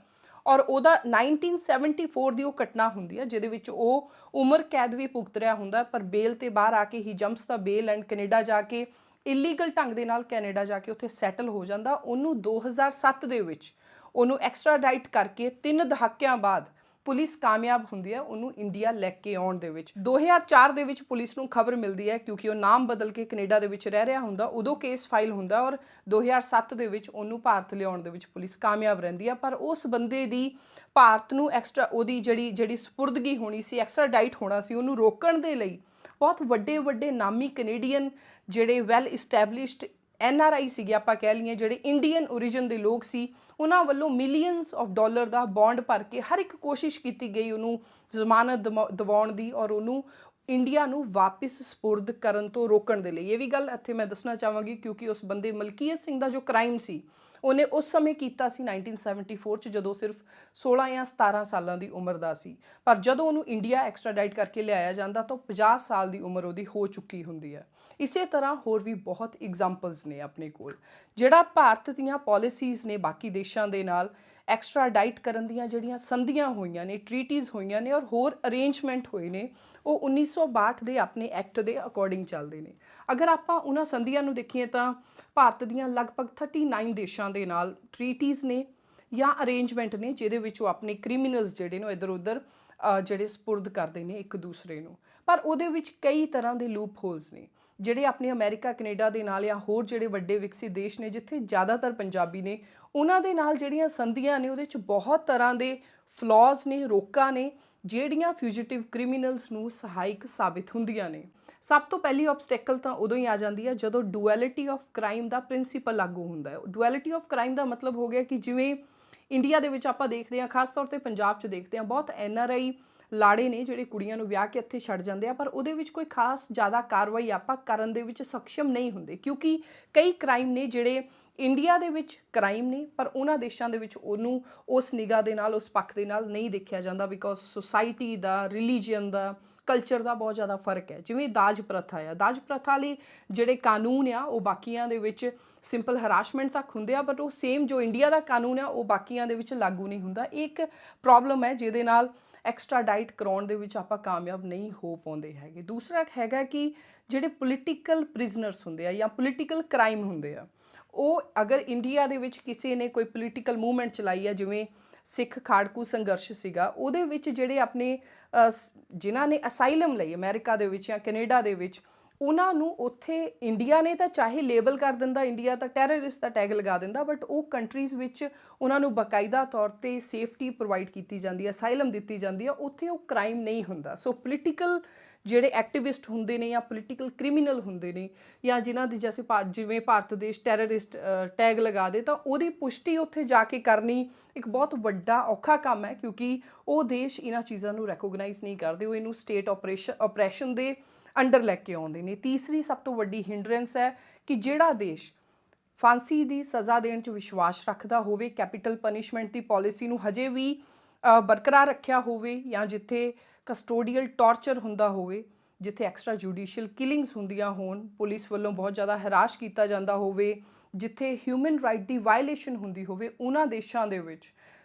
ਔਰ ਉਹਦਾ 1974 ਦੀ ਉਹ ਘਟਨਾ ਹੁੰਦੀ ਹੈ ਜਿਹਦੇ ਵਿੱਚ ਉਹ ਉਮਰ ਕੈਦ ਵੀ ਭੁਗਤ ਰਿਹਾ ਹੁੰਦਾ, ਪਰ ਬੇਲ ਤੇ ਬਾਹਰ ਆ ਕੇ ਹੀ ਜੰਪਸ ਦਾ ਬੇਲ ਐਂਡ ਕੈਨੇਡਾ ਜਾ ਕੇ ਇਲੀਗਲ ਢੰਗ ਦੇ ਨਾਲ ਕੈਨੇਡਾ ਜਾ ਕੇ ਉੱਥੇ ਸੈਟਲ ਹੋ ਜਾਂਦਾ। ਉਹਨੂੰ 2007 ਦੇ ਵਿੱਚ ਉਹਨੂੰ ਐਕਸਟ੍ਰਾਡਾਈਟ ਕਰਕੇ 3 ਦਹਾਕਿਆਂ ਬਾਅਦ ਪੁਲਿਸ ਕਾਮਯਾਬ ਹੁੰਦੀ ਹੈ ਉਹਨੂੰ ਇੰਡੀਆ ਲੈ ਕੇ ਆਉਣ ਦੇ ਵਿੱਚ। 2004 ਦੇ ਵਿੱਚ ਪੁਲਿਸ ਨੂੰ ਖਬਰ ਮਿਲਦੀ ਹੈ ਕਿਉਂਕਿ ਉਹ ਨਾਮ ਬਦਲ ਕੇ ਕੈਨੇਡਾ ਦੇ ਵਿੱਚ ਰਹਿ ਰਿਹਾ ਹੁੰਦਾ, ਉਦੋਂ ਕੇਸ ਫਾਈਲ ਹੁੰਦਾ ਔਰ 2007 ਦੇ ਵਿੱਚ ਉਹਨੂੰ ਭਾਰਤ ਲਿਆਉਣ ਦੇ ਵਿੱਚ ਪੁਲਿਸ ਕਾਮਯਾਬ ਰਹਿੰਦੀ ਹੈ। ਪਰ ਉਸ ਬੰਦੇ ਦੀ ਭਾਰਤ ਨੂੰ ਉਹਦੀ ਜਿਹੜੀ ਸਪੁਰਦਗੀ ਹੋਣੀ ਸੀ, ਐਕਸਟ੍ਰਾਡਾਈਟ ਹੋਣਾ ਸੀ, ਉਹਨੂੰ ਰੋਕਣ ਦੇ ਲਈ ਬਹੁਤ ਵੱਡੇ ਨਾਮੀ ਕੈਨੇਡੀਅਨ ਜਿਹੜੇ ਵੈਲ ਇਸਟੈਬਲਿਸ਼ਡ NRI ਸੀਗੇ ਆਪਾਂ ਕਹਿ ਲਈਏ, ਜਿਹੜੇ ਇੰਡੀਅਨ ਓਰੀਜਨ ਦੇ ਲੋਕ ਸੀ, ਉਹਨਾਂ ਵੱਲੋਂ millions of dollar the bond ਭਰ ਕੇ ਹਰ ਇੱਕ ਕੋਸ਼ਿਸ਼ ਕੀਤੀ ਗਈ ਉਹਨੂੰ ਜ਼ਮਾਨਤ ਦਿਵਾਉਣ ਦੀ ਔਰ ਉਹਨੂੰ ਇੰਡੀਆ ਨੂੰ ਵਾਪਿਸ ਸਪੁਰਦ ਕਰਨ ਤੋਂ ਰੋਕਣ ਦੇ ਲਈ। ਇਹ ਵੀ ਗੱਲ ਇੱਥੇ ਮੈਂ ਦੱਸਣਾ ਚਾਹਾਂਗੀ ਕਿਉਂਕਿ ਉਸ ਬੰਦੇ ਮਲਕੀਅਤ ਸਿੰਘ ਦਾ ਜੋ ਕ੍ਰਾਈਮ ਸੀ ਉਹਨੇ ਉਸ ਸਮੇਂ ਕੀਤਾ ਸੀ 1974 ਚ, ਜਦੋਂ ਸਿਰਫ 16 ਜਾਂ 17 ਸਾਲਾਂ ਦੀ ਉਮਰ ਦਾ ਸੀ। ਪਰ ਜਦੋਂ ਉਹਨੂੰ ਇੰਡੀਆ ਐਕਸਟ੍ਰਾਡਾਈਟ ਕਰਕੇ ਲਿਆਇਆ ਜਾਂਦਾ ਤਾਂ 50 ਸਾਲ ਦੀ ਉਮਰ ਉਹਦੀ ਹੋ ਚੁੱਕੀ ਹੁੰਦੀ ਹੈ। ਇਸੇ ਤਰ੍ਹਾਂ ਹੋਰ ਵੀ ਬਹੁਤ ਐਗਜ਼ਾਮਪਲਸ ਨੇ ਆਪਣੇ ਕੋਲ। ਜਿਹੜਾ ਭਾਰਤ ਦੀਆਂ ਪਾਲਿਸੀਜ਼ ਨੇ ਬਾਕੀ ਦੇਸ਼ਾਂ ਦੇ ਨਾਲ ਐਕਸਟ੍ਰਾਡਾਈਟ ਕਰਨ ਦੀਆਂ ਜਿਹੜੀਆਂ ਸੰਧੀਆਂ ਹੋਈਆਂ ਨੇ, ਟ੍ਰੀਟੀਜ਼ ਹੋਈਆਂ ਨੇ ਔਰ ਹੋਰ ਅਰੇਂਜਮੈਂਟ ਹੋਏ ਨੇ, ਉਹ 1962 ਦੇ ਆਪਣੇ ਐਕਟ ਦੇ ਅਕੋਰਡਿੰਗ ਚੱਲਦੇ ਨੇ। ਅਗਰ ਆਪਾਂ ਉਹਨਾਂ ਸੰਧੀਆਂ ਨੂੰ ਦੇਖੀਏ ਤਾਂ ਭਾਰਤ ਦੀਆਂ ਲਗਭਗ 39 ਦੇਸ਼ਾਂ ਦੇ ਨਾਲ ਟ੍ਰੀਟੀਜ਼ ਨੇ ਜਾਂ ਅਰੇਂਜਮੈਂਟ ਨੇ, ਜਿਹਦੇ ਵਿੱਚ ਉਹ ਆਪਣੇ ਕ੍ਰਿਮੀਨਲਸ ਜਿਹੜੇ ਨੇ ਇੱਧਰ ਉੱਧਰ ਜਿਹੜੇ ਸਪੁਰਦ ਕਰਦੇ ਨੇ ਇੱਕ ਦੂਸਰੇ ਨੂੰ। ਪਰ ਉਹਦੇ ਵਿੱਚ ਕਈ ਤਰ੍ਹਾਂ ਦੇ ਲੂਪ ਹੋਲਸ ਨੇ ਜਿਹੜੇ ਆਪਣੇ ਅਮਰੀਕਾ, ਕੈਨੇਡਾ ਦੇ ਨਾਲ ਜਾਂ ਹੋਰ ਜਿਹੜੇ ਵੱਡੇ ਵਿਕਸਿਤ ਦੇਸ਼ ਨੇ ਜਿੱਥੇ ਜ਼ਿਆਦਾਤਰ ਪੰਜਾਬੀ ਨੇ, ਉਹਨਾਂ ਦੇ ਨਾਲ ਜਿਹੜੀਆਂ ਸੰਧੀਆਂ ਨੇ ਉਹਦੇ 'ਚ ਬਹੁਤ ਤਰ੍ਹਾਂ ਦੇ ਫਲॉज ਨੇ, ਰੋਕਾਂ ਨੇ, ਜਿਹੜੀਆਂ ਫਿਊਜੀਟਿਵ ਕ੍ਰਿਮੀਨਲਸ ਨੂੰ ਸਹਾਇਕ ਸਾਬਿਤ ਹੁੰਦੀਆਂ ਨੇ। ਸਭ ਤੋਂ ਪਹਿਲੀ ਆਬਸਟੈਕਲ ਤਾਂ ਉਦੋਂ ਹੀ ਆ ਜਾਂਦੀ ਹੈ ਜਦੋਂ ਡੁਐਲਿਟੀ ਆਫ ਕ੍ਰਾਈਮ ਦਾ ਪ੍ਰਿੰਸੀਪਲ ਲਾਗੂ ਹੁੰਦਾ ਹੈ। ਡੁਐਲਿਟੀ ਆਫ ਕ੍ਰਾਈਮ ਦਾ ਮਤਲਬ ਹੋ ਗਿਆ ਕਿ ਜਿਵੇਂ ਇੰਡੀਆ ਦੇ ਵਿੱਚ ਆਪਾਂ ਦੇਖਦੇ ਹਾਂ, ਖਾਸ ਤੌਰ ਤੇ ਪੰਜਾਬ 'ਚ ਦੇਖਦੇ ਹਾਂ, ਬਹੁਤ NRI ਲਾੜੇ ਨੇ ਜਿਹੜੇ ਕੁੜੀਆਂ ਨੂੰ ਵਿਆਹ ਕੇ ਇੱਥੇ ਛੱਡ ਜਾਂਦੇ ਆ, ਪਰ ਉਹਦੇ ਵਿੱਚ ਕੋਈ ਖਾਸ ਜ਼ਿਆਦਾ ਕਾਰਵਾਈ ਆਪਾਂ ਕਰਨ ਦੇ ਵਿੱਚ ਸક્ષਮ ਨਹੀਂ ਹੁੰਦੇ, ਕਿਉਂਕਿ ਕਈ ਕ੍ਰਾਈਮ ਨੇ ਜਿਹੜੇ ਇੰਡੀਆ ਦੇ ਵਿੱਚ ਕ੍ਰਾਈਮ ਨੇ ਪਰ ਉਹਨਾਂ ਦੇਸ਼ਾਂ ਦੇ ਵਿੱਚ ਉਹਨੂੰ ਉਸ ਨਿਗਾਹ ਦੇ ਨਾਲ, ਉਸ ਪੱਖ ਦੇ ਨਾਲ ਨਹੀਂ ਦੇਖਿਆ ਜਾਂਦਾ, ਬਿਕੋਜ਼ ਸੋਸਾਇਟੀ ਦਾ, ਰਿਲੀਜੀਅਨ ਦਾ, ਕਲਚਰ ਦਾ ਬਹੁਤ ਜ਼ਿਆਦਾ ਫਰਕ ਹੈ। ਜਿਵੇਂ ਦਾਜ ਪ੍ਰਥਾ ਆ, ਦਾਜ ਪ੍ਰਥਾ ਲਈ ਜਿਹੜੇ ਕਾਨੂੰਨ ਆ ਉਹ ਬਾਕੀਆਂ ਦੇ ਵਿੱਚ ਸਿੰਪਲ ਹਰਾਸ਼ਮੈਂਟ ਤੱਕ ਹੁੰਦੇ ਆ, ਬਟ ਉਹ ਸੇਮ ਜੋ ਇੰਡੀਆ ਦਾ ਕਾਨੂੰਨ ਆ ਉਹ ਬਾਕੀਆਂ ਦੇ ਵਿੱਚ ਲਾਗੂ ਨਹੀਂ ਹੁੰਦਾ। ਇਹ ਇੱਕ ਪ੍ਰੋਬਲਮ ਹੈ ਜਿਹਦੇ ਨਾਲ ਐਕਸਟ੍ਰਾਡਾਈਟ ਕਰਾਉਣ ਦੇ ਵਿੱਚ ਆਪਾਂ ਕਾਮਯਾਬ ਨਹੀਂ ਹੋ ਪਾਉਂਦੇ ਹੈਗੇ। ਦੂਸਰਾ ਹੈਗਾ ਕਿ ਜਿਹੜੇ ਪੋਲੀਟੀਕਲ ਪ੍ਰਿਜ਼ਨਰਸ ਹੁੰਦੇ ਆ ਜਾਂ ਪੋਲੀਟੀਕਲ ਕ੍ਰਾਈਮ ਹੁੰਦੇ ਆ, ਉਹ ਅਗਰ ਇੰਡੀਆ ਦੇ ਵਿੱਚ ਕਿਸੇ ਨੇ ਕੋਈ ਪੋਲੀਟੀਕਲ ਮੂਵਮੈਂਟ ਚਲਾਈ ਹੈ, ਜਿਵੇਂ ਸਿੱਖ ਖਾੜਕੂ ਸੰਘਰਸ਼ ਸੀਗਾ, ਉਹਦੇ ਵਿੱਚ ਜਿਹੜੇ ਆਪਣੇ ਜਿਨ੍ਹਾਂ ਨੇ ਅਸਾਈਲਮ ਲਈ ਅਮਰੀਕਾ ਦੇ ਵਿੱਚ ਜਾਂ ਕੈਨੇਡਾ ਦੇ ਵਿੱਚ, ਉਹਨਾਂ ਨੂੰ ਉੱਥੇ ਇੰਡੀਆ ਨੇ ਤਾਂ ਚਾਹੇ ਲੇਬਲ ਕਰ ਦਿੰਦਾ, ਇੰਡੀਆ ਤਾਂ ਟੈਰਰਿਸਟ ਦਾ ਟੈਗ ਲਗਾ ਦਿੰਦਾ, ਬਟ ਉਹ ਕੰਟਰੀਜ਼ ਵਿੱਚ ਉਹਨਾਂ ਨੂੰ ਬਾਕਾਇਦਾ ਤੌਰ 'ਤੇ ਸੇਫਟੀ ਪ੍ਰੋਵਾਈਡ ਕੀਤੀ ਜਾਂਦੀ ਹੈ, ਅਸਾਈਲਮ ਦਿੱਤੀ ਜਾਂਦੀ ਹੈ, ਉੱਥੇ ਉਹ ਕ੍ਰਾਈਮ ਨਹੀਂ ਹੁੰਦਾ। ਸੋ ਪੋਲੀਟੀਕਲ ਜਿਹੜੇ ਐਕਟਿਵਿਸਟ ਹੁੰਦੇ ਨੇ ਜਾਂ ਪੋਲੀਟੀਕਲ ਕ੍ਰਿਮੀਨਲ ਹੁੰਦੇ ਨੇ ਜਾਂ ਜਿਨ੍ਹਾਂ ਦੀ ਜਿਵੇਂ ਭਾਰਤ ਦੇਸ਼ ਟੈਰਰਿਸਟ ਟੈਗ ਲਗਾ ਦੇ, ਤਾਂ ਉਹਦੀ ਪੁਸ਼ਟੀ ਉੱਥੇ ਜਾ ਕੇ ਕਰਨੀ ਇੱਕ ਬਹੁਤ ਵੱਡਾ ਔਖਾ ਕੰਮ ਹੈ, ਕਿਉਂਕਿ ਉਹ ਦੇਸ਼ ਇਹਨਾਂ ਚੀਜ਼ਾਂ ਨੂੰ ਰੈਕੋਗਨਾਈਜ਼ ਨਹੀਂ ਕਰਦੇ, ਉਹ ਇਹਨੂੰ ਸਟੇਟ ਆਪਰੇਸ਼ਨ ਦੇ ਅੰਡਰ ਲੈ ਕੇ ਆਉਂਦੇ ਨੇ। ਤੀਸਰੀ ਸਭ ਤੋਂ ਵੱਡੀ ਹਿੰਡਰੈਂਸ ਹੈ ਕਿ ਜਿਹੜਾ ਦੇਸ਼ ਫਾਂਸੀ ਦੀ ਸਜ਼ਾ ਦੇਣ 'ਚ ਵਿਸ਼ਵਾਸ ਰੱਖਦਾ ਹੋਵੇ, ਕੈਪੀਟਲ ਪਨਿਸ਼ਮੈਂਟ ਦੀ ਪਾਲਿਸੀ ਨੂੰ ਹਜੇ ਵੀ ਬਰਕਰਾਰ ਰੱਖਿਆ ਹੋਵੇ, ਜਾਂ ਜਿੱਥੇ ਕਸਟੋਡੀਅਲ ਟਾਰਚਰ ਹੁੰਦਾ ਹੋਵੇ, ਜਿੱਥੇ ਐਕਸਟਰਾ ਜੁਡੀਸ਼ੀਅਲ ਕਿਲਿੰਗਸ ਹੁੰਦੀਆਂ ਹੋਣ, ਪੁਲਿਸ ਵੱਲੋਂ ਬਹੁਤ ਜ਼ਿਆਦਾ ਹਰਾਸ਼ ਕੀਤਾ ਜਾਂਦਾ ਹੋਵੇ, ਜਿੱਥੇ ਹਿਊਮਨ ਰਾਈਟ ਦੀ ਵਾਇਲੇਸ਼ਨ ਹੁੰਦੀ ਹੋਵੇ, ਉਹਨਾਂ ਦੇਸ਼ਾਂ ਦੇ ਵਿੱਚ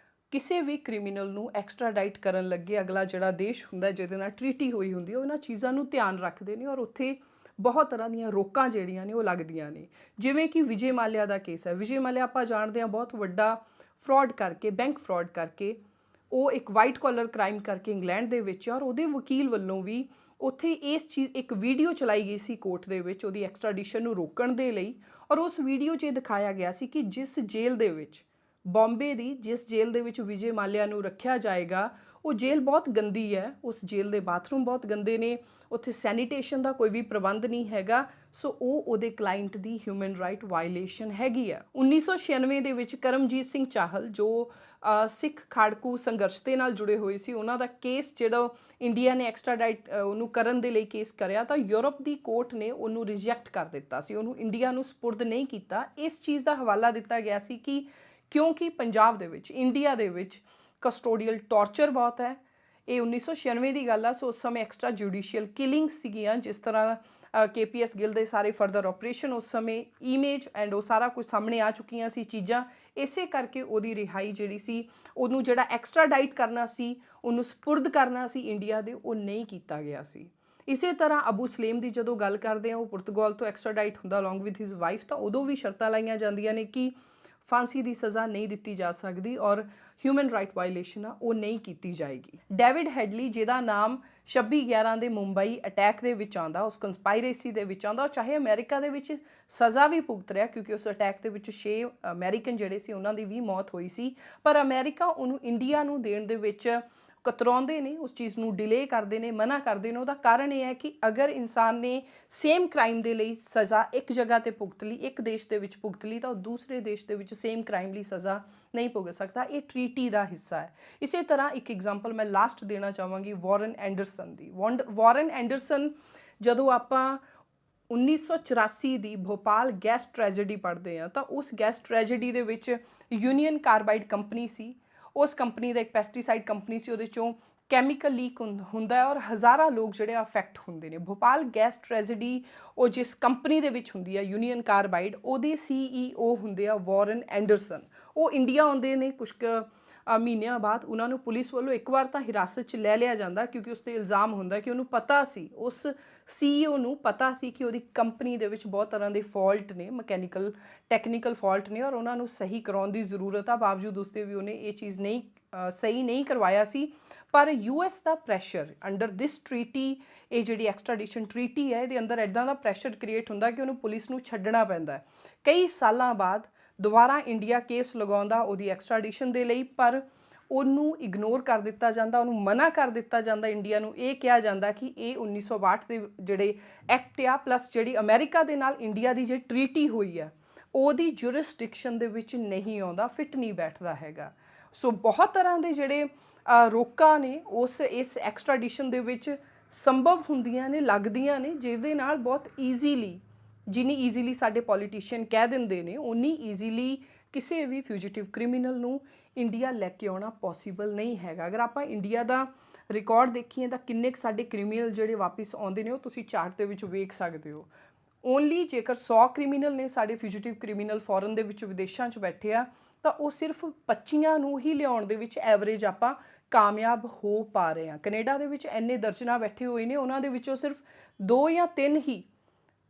ਕਿਸੇ ਵੀ ਕ੍ਰਿਮੀਨਲ ਨੂੰ ਐਕਸਟ੍ਰਾਡਾਈਟ ਕਰਨ ਲੱਗੇ ਅਗਲਾ ਜਿਹੜਾ ਦੇਸ਼ ਹੁੰਦਾ ਜਿਹਦੇ ਨਾਲ ਟ੍ਰੀਟੀ ਹੋਈ ਹੁੰਦੀ ਹੈ, ਉਹ ਇਹਨਾਂ ਚੀਜ਼ਾਂ ਨੂੰ ਧਿਆਨ ਰੱਖਦੇ ਨੇ ਔਰ ਉੱਥੇ ਬਹੁਤ ਤਰ੍ਹਾਂ ਦੀਆਂ ਰੋਕਾਂ ਜਿਹੜੀਆਂ ਨੇ ਉਹ ਲੱਗਦੀਆਂ ਨੇ। ਜਿਵੇਂ ਕਿ ਵਿਜੇ ਮਾਲਿਆ ਦਾ ਕੇਸ ਹੈ। ਵਿਜੇ ਮਾਲਿਆ ਆਪਾਂ ਜਾਣਦੇ ਹਾਂ ਬਹੁਤ ਵੱਡਾ ਫਰਾਡ ਕਰਕੇ, ਬੈਂਕ ਫਰਾਡ ਕਰਕੇ, ਉਹ ਇੱਕ ਵਾਈਟ ਕਾਲਰ ਕ੍ਰਾਈਮ ਕਰਕੇ ਇੰਗਲੈਂਡ ਦੇ ਵਿੱਚ, ਔਰ ਉਹਦੇ ਵਕੀਲ ਵੱਲੋਂ ਵੀ ਉੱਥੇ ਇਸ ਚੀਜ਼ ਇੱਕ ਵੀਡੀਓ ਚਲਾਈ ਗਈ ਸੀ ਕੋਰਟ ਦੇ ਵਿੱਚ ਉਹਦੀ ਐਕਸਟ੍ਰਾਡੀਸ਼ਨ ਨੂੰ ਰੋਕਣ ਦੇ ਲਈ, ਔਰ ਉਸ ਵੀਡੀਓ 'ਚ ਇਹ ਦਿਖਾਇਆ ਗਿਆ ਸੀ ਕਿ ਜਿਸ ਜੇਲ੍ਹ ਦੇ ਵਿੱਚ, ਬੰਬੇ ਦੀ ਜਿਸ ਜੇਲ੍ਹ ਦੇ ਵਿੱਚ ਵਿਜੇ ਮਾਲਿਆ ਨੂੰ ਰੱਖਿਆ ਜਾਏਗਾ, ਉਹ ਜੇਲ੍ਹ ਬਹੁਤ ਗੰਦੀ ਹੈ, ਉਸ ਜੇਲ੍ਹ ਦੇ ਬਾਥਰੂਮ ਬਹੁਤ ਗੰਦੇ ਨੇ, ਉੱਥੇ ਸੈਨੀਟੇਸ਼ਨ ਦਾ ਕੋਈ ਵੀ ਪ੍ਰਬੰਧ ਨਹੀਂ ਹੈਗਾ। ਸੋ ਉਹ ਉਹਦੇ ਕਲਾਇੰਟ ਦੀ ਹਿਊਮਨ ਰਾਈਟ ਵਾਇਲੇਸ਼ਨ ਹੈਗੀ ਆ। 1996 ਦੇ ਵਿੱਚ ਕਰਮਜੀਤ ਸਿੰਘ ਚਾਹਲ ਜੋ ਸਿੱਖ ਖਾੜਕੂ ਸੰਘਰਸ਼ ਦੇ ਨਾਲ ਜੁੜੇ ਹੋਏ ਸੀ, ਉਹਨਾਂ ਦਾ ਕੇਸ ਜਿਹੜਾ ਇੰਡੀਆ ਨੇ ਐਕਸਟ੍ਰਾਡਾਈਟ ਉਹਨੂੰ ਕਰਨ ਦੇ ਲਈ ਕੇਸ ਕਰਿਆ, ਤਾਂ ਯੂਰਪ ਦੀ ਕੋਰਟ ਨੇ ਉਹਨੂੰ ਰਿਜੈਕਟ ਕਰ ਦਿੱਤਾ ਸੀ, ਉਹਨੂੰ ਇੰਡੀਆ ਨੂੰ ਸਪੁਰਦ ਨਹੀਂ ਕੀਤਾ। ਇਸ ਚੀਜ਼ ਦਾ ਹਵਾਲਾ ਦਿੱਤਾ ਗਿਆ ਸੀ ਕਿ ਕਿਉਂਕਿ ਪੰਜਾਬ ਦੇ ਵਿੱਚ, ਇੰਡੀਆ ਦੇ ਵਿੱਚ ਕਸਟੋਡੀਅਲ ਟਾਰਚਰ ਬਹੁਤ ਹੈ। ਇਹ 1996 ਦੀ ਗੱਲ ਆ, ਸੋ ਉਸ ਸਮੇਂ ਐਕਸਟਰਾ ਜੁਡੀਸ਼ੀਅਲ ਕਿਲਿੰਗਸ ਸੀਗੀਆਂ, ਜਿਸ ਤਰ੍ਹਾਂ KPS ਗਿੱਲ ਦੇ ਸਾਰੇ ਫਰਦਰ ਆਪਰੇਸ਼ਨ ਉਸ ਸਮੇਂ ਇਮੇਜ ਐਂਡ ਉਹ ਸਾਰਾ ਕੁਝ ਸਾਹਮਣੇ ਆ ਚੁੱਕੀਆਂ ਸੀ ਚੀਜ਼ਾਂ। ਇਸੇ ਕਰਕੇ ਉਹਦੀ ਰਿਹਾਈ ਜਿਹੜੀ ਸੀ, ਉਹਨੂੰ ਜਿਹੜਾ ਐਕਸਟ੍ਰਾਡਾਈਟ ਕਰਨਾ ਸੀ, ਉਹਨੂੰ ਸਪੁਰਦ ਕਰਨਾ ਸੀ ਇੰਡੀਆ ਦੇ, ਉਹ ਨਹੀਂ ਕੀਤਾ ਗਿਆ ਸੀ। ਇਸੇ ਤਰ੍ਹਾਂ ਅਬੂ ਸਲੇਮ ਦੀ ਜਦੋਂ ਗੱਲ ਕਰਦੇ ਹਾਂ, ਉਹ ਪੁਰਤਗਾਲ ਤੋਂ ਐਕਸਟ੍ਰਾਡਾਈਟ ਹੁੰਦਾ ਅਲੋਂਗ ਵਿਦ ਹਿਜ਼ ਵਾਈਫ, ਤਾਂ ਉਦੋਂ ਵੀ ਸ਼ਰਤਾਂ ਲਾਈਆਂ ਜਾਂਦੀਆਂ ਨੇ ਕਿ ਫਾਂਸੀ ਦੀ ਸਜ਼ਾ ਨਹੀਂ ਦਿੱਤੀ ਜਾ ਸਕਦੀ ਔਰ ਹਿਊਮਨ ਰਾਈਟ ਵਾਇਲੇਸ਼ਨ ਆ ਉਹ ਨਹੀਂ ਕੀਤੀ ਜਾਏਗੀ। ਡੇਵਿਡ ਹੈਡਲੀ, ਜਿਹਦਾ ਨਾਮ 26/11 ਦੇ ਮੁੰਬਈ ਅਟੈਕ ਦੇ ਵਿੱਚ ਆਉਂਦਾ, ਉਸ ਕੰਸਪਾਇਰੇਸੀ ਦੇ ਵਿੱਚ ਆਉਂਦਾ, ਚਾਹੇ ਅਮਰੀਕਾ ਦੇ ਵਿੱਚ ਸਜ਼ਾ ਵੀ ਭੁਗਤ ਰਿਹਾ, ਕਿਉਂਕਿ ਉਸ ਅਟੈਕ ਦੇ ਵਿੱਚ 6 ਅਮਰੀਕਨ ਜਿਹੜੇ ਸੀ ਉਹਨਾਂ ਦੀ ਵੀ ਮੌਤ ਹੋਈ ਸੀ, ਪਰ ਅਮਰੀਕਾ ਉਹਨੂੰ ਇੰਡੀਆ ਨੂੰ ਦੇਣ ਦੇ ਵਿੱਚ ਕਤਰਾਉਂਦੇ ਨੇ, ਉਸ ਚੀਜ਼ ਨੂੰ ਡਿਲੇ ਕਰਦੇ ਨੇ, ਮਨਾ ਕਰਦੇ ਨੇ। ਉਹਦਾ ਕਾਰਨ ਇਹ ਹੈ ਕਿ ਅਗਰ ਇਨਸਾਨ ਨੇ ਸੇਮ ਕ੍ਰਾਈਮ ਦੇ ਲਈ ਸਜ਼ਾ ਇੱਕ ਜਗ੍ਹਾ ਤੇ ਭੁਗਤ ਲਈ, ਇੱਕ ਦੇਸ਼ ਦੇ ਵਿੱਚ ਭੁਗਤ ਲਈ, ਤਾਂ ਉਹ ਦੂਸਰੇ ਦੇਸ਼ ਦੇ ਵਿੱਚ ਸੇਮ ਕ੍ਰਾਈਮ ਲਈ ਸਜ਼ਾ ਨਹੀਂ ਭੁਗਤ ਸਕਦਾ। ਇਹ ਟ੍ਰੀਟੀ ਦਾ ਹਿੱਸਾ ਹੈ। ਇਸੇ ਤਰ੍ਹਾਂ ਇੱਕ ਐਗਜ਼ਾਮਪਲ ਮੈਂ ਲਾਸਟ ਦੇਣਾ ਚਾਹਾਂਗੀ ਵਾਰਨ ਐਂਡਰਸਨ ਦੀ। ਵਾਰਨ ਐਂਡਰਸਨ, ਜਦੋਂ ਆਪਾਂ 1984 ਦੀ ਭੋਪਾਲ ਗੈਸ ਟ੍ਰੈਜੇਡੀ ਪੜ੍ਹਦੇ ਆ ਤਾਂ ਉਸ ਗੈਸ ਟ੍ਰੈਜੇਡੀ ਦੇ ਵਿੱਚ ਯੂਨੀਅਨ ਕਾਰਬਾਈਡ ਕੰਪਨੀ ਸੀ। ਉਸ ਕੰਪਨੀ ਦਾ ਇੱਕ ਪੈਸਟੀਸਾਈਡ ਕੰਪਨੀ ਸੀ, ਉਹਦੇ ਚੋਂ ਕੈਮੀਕਲ ਲੀਕ ਹੁੰਦਾ ਹੈ ਔਰ ਹਜ਼ਾਰਾਂ ਲੋਕ ਜਿਹੜੇ ਅਫੈਕਟ ਹੁੰਦੇ ਨੇ। ਭੋਪਾਲ ਗੈਸ ਟ੍ਰੈਜੇਡੀ ਉਹ ਜਿਸ ਕੰਪਨੀ ਦੇ ਵਿੱਚ ਹੁੰਦੀ ਆ ਯੂਨੀਅਨ ਕਾਰਬਾਈਡ, ਉਹਦੇ CEO ਹੁੰਦੇ ਆ ਵਾਰਨ ਐਂਡਰਸਨ। ਉਹ ਇੰਡੀਆ ਆਉਂਦੇ ਨੇ ਕੁਛ ਕੁ ਮਹੀਨਿਆਂ ਬਾਅਦ। ਉਹਨਾਂ ਨੂੰ ਪੁਲਿਸ ਵੱਲੋਂ ਇੱਕ ਵਾਰ ਤਾਂ ਹਿਰਾਸਤ 'ਚ ਲੈ ਲਿਆ ਜਾਂਦਾ ਕਿਉਂਕਿ ਉਸ 'ਤੇ ਇਲਜ਼ਾਮ ਹੁੰਦਾ ਕਿ ਉਹਨੂੰ ਪਤਾ ਸੀ, ਉਸ CEO ਨੂੰ ਪਤਾ ਸੀ ਕਿ ਉਹਦੀ ਕੰਪਨੀ ਦੇ ਵਿੱਚ ਬਹੁਤ ਤਰ੍ਹਾਂ ਦੇ ਫਾਲਟ ਨੇ, ਮਕੈਨੀਕਲ ਟੈਕਨੀਕਲ ਫਾਲਟ ਨੇ ਔਰ ਉਹਨਾਂ ਨੂੰ ਸਹੀ ਕਰਾਉਣ ਦੀ ਜ਼ਰੂਰਤ ਆ। ਬਾਵਜੂਦ ਉਸਦੇ ਵੀ ਉਹਨੇ ਇਹ ਚੀਜ਼ ਨਹੀਂ ਸਹੀ ਨਹੀਂ ਕਰਵਾਇਆ ਸੀ। ਪਰ US ਦਾ ਪ੍ਰੈਸ਼ਰ ਅੰਡਰ ਦਿਸ ਟ੍ਰੀਟੀ, ਇਹ ਜਿਹੜੀ ਐਕਸਟ੍ਰਾਡੀਸ਼ਨ ਟ੍ਰੀਟੀ ਹੈ, ਇਹਦੇ ਅੰਦਰ ਇੱਦਾਂ ਦਾ ਪ੍ਰੈਸ਼ਰ ਕ੍ਰੀਏਟ ਹੁੰਦਾ ਕਿ ਉਹਨੂੰ ਪੁਲਿਸ ਨੂੰ ਛੱਡਣਾ ਪੈਂਦਾ। ਕਈ ਸਾਲਾਂ ਬਾਅਦ ਦੁਬਾਰਾ ਇੰਡੀਆ ਕੇਸ ਲਗਾਉਂਦਾ ਉਹਦੀ ਐਕਸਟ੍ਰਾਡੀਸ਼ਨ ਦੇ ਲਈ, ਪਰ ਉਹਨੂੰ ਇਗਨੋਰ ਕਰ ਦਿੱਤਾ ਜਾਂਦਾ, ਉਹਨੂੰ ਮਨਾ ਕਰ ਦਿੱਤਾ ਜਾਂਦਾ। ਇੰਡੀਆ ਨੂੰ ਇਹ ਕਿਹਾ ਜਾਂਦਾ ਕਿ ਇਹ 1962 ਦੇ ਜਿਹੜੇ ਐਕਟ ਆ ਪਲੱਸ ਜਿਹੜੀ ਅਮਰੀਕਾ ਦੇ ਨਾਲ ਇੰਡੀਆ ਦੀ ਜਿਹੜੀ ਟ੍ਰੀਟੀ ਹੋਈ ਆ ਉਹਦੀ ਜੁਰਿਸਡਿਕਸ਼ਨ ਦੇ ਵਿੱਚ ਨਹੀਂ ਆਉਂਦਾ, ਫਿੱਟ ਨਹੀਂ ਬੈਠਦਾ ਹੈਗਾ। ਸੋ ਬਹੁਤ ਤਰ੍ਹਾਂ ਦੇ ਜਿਹੜੇ ਰੋਕਾਂ ਨੇ ਇਸ ਐਕਸਟ੍ਰਾਡੀਸ਼ਨ ਦੇ ਵਿੱਚ ਸੰਭਵ ਹੁੰਦੀਆਂ ਨੇ, ਲੱਗਦੀਆਂ ਨੇ, ਜਿਹਦੇ ਨਾਲ ਬਹੁਤ ਈਜ਼ੀਲੀ, ਜਿੰਨੀ ਈਜ਼ੀਲੀ ਸਾਡੇ ਪੋਲੀਟੀਸ਼ੀਅਨ ਕਹਿ ਦਿੰਦੇ ਨੇ ਉਨੀ ਈਜ਼ੀਲੀ ਕਿਸੇ ਵੀ ਫਿਊਜੀਟਿਵ ਕ੍ਰਿਮੀਨਲ ਨੂੰ ਇੰਡੀਆ ਲੈ ਕੇ ਆਉਣਾ ਪੋਸੀਬਲ ਨਹੀਂ ਹੈਗਾ। ਅਗਰ ਆਪਾਂ ਇੰਡੀਆ ਦਾ ਰਿਕਾਰਡ ਦੇਖੀਏ ਤਾਂ ਕਿੰਨੇ ਕੁ ਸਾਡੇ ਕ੍ਰਿਮੀਨਲ ਜਿਹੜੇ ਵਾਪਿਸ ਆਉਂਦੇ ਨੇ ਉਹ ਤੁਸੀਂ ਚਾਰਟ ਦੇ ਵਿੱਚ ਵੇਖ ਸਕਦੇ ਹੋ। ਓਨਲੀ ਜੇਕਰ 100 ਕ੍ਰਿਮੀਨਲ ਨੇ ਸਾਡੇ ਫਿਊਜੀਟਿਵ ਕ੍ਰਿਮੀਨਲ ਫੋਰਨ ਦੇ ਵਿੱਚ ਵਿਦੇਸ਼ਾਂ 'ਚ ਬੈਠੇ ਆ ਤਾਂ ਉਹ ਸਿਰਫ 25 ਨੂੰ ਹੀ ਲਿਆਉਣ ਦੇ ਵਿੱਚ ਐਵਰੇਜ ਆਪਾਂ ਕਾਮਯਾਬ ਹੋ ਪਾ ਰਹੇ ਹਾਂ। ਕੈਨੇਡਾ ਦੇ ਵਿੱਚ ਇੰਨੇ ਦਰਜਨਾਂ ਬੈਠੇ ਹੋਏ ਨੇ, ਉਹਨਾਂ ਦੇ ਵਿੱਚੋਂ ਸਿਰਫ 2 ਜਾਂ 3 ਹੀ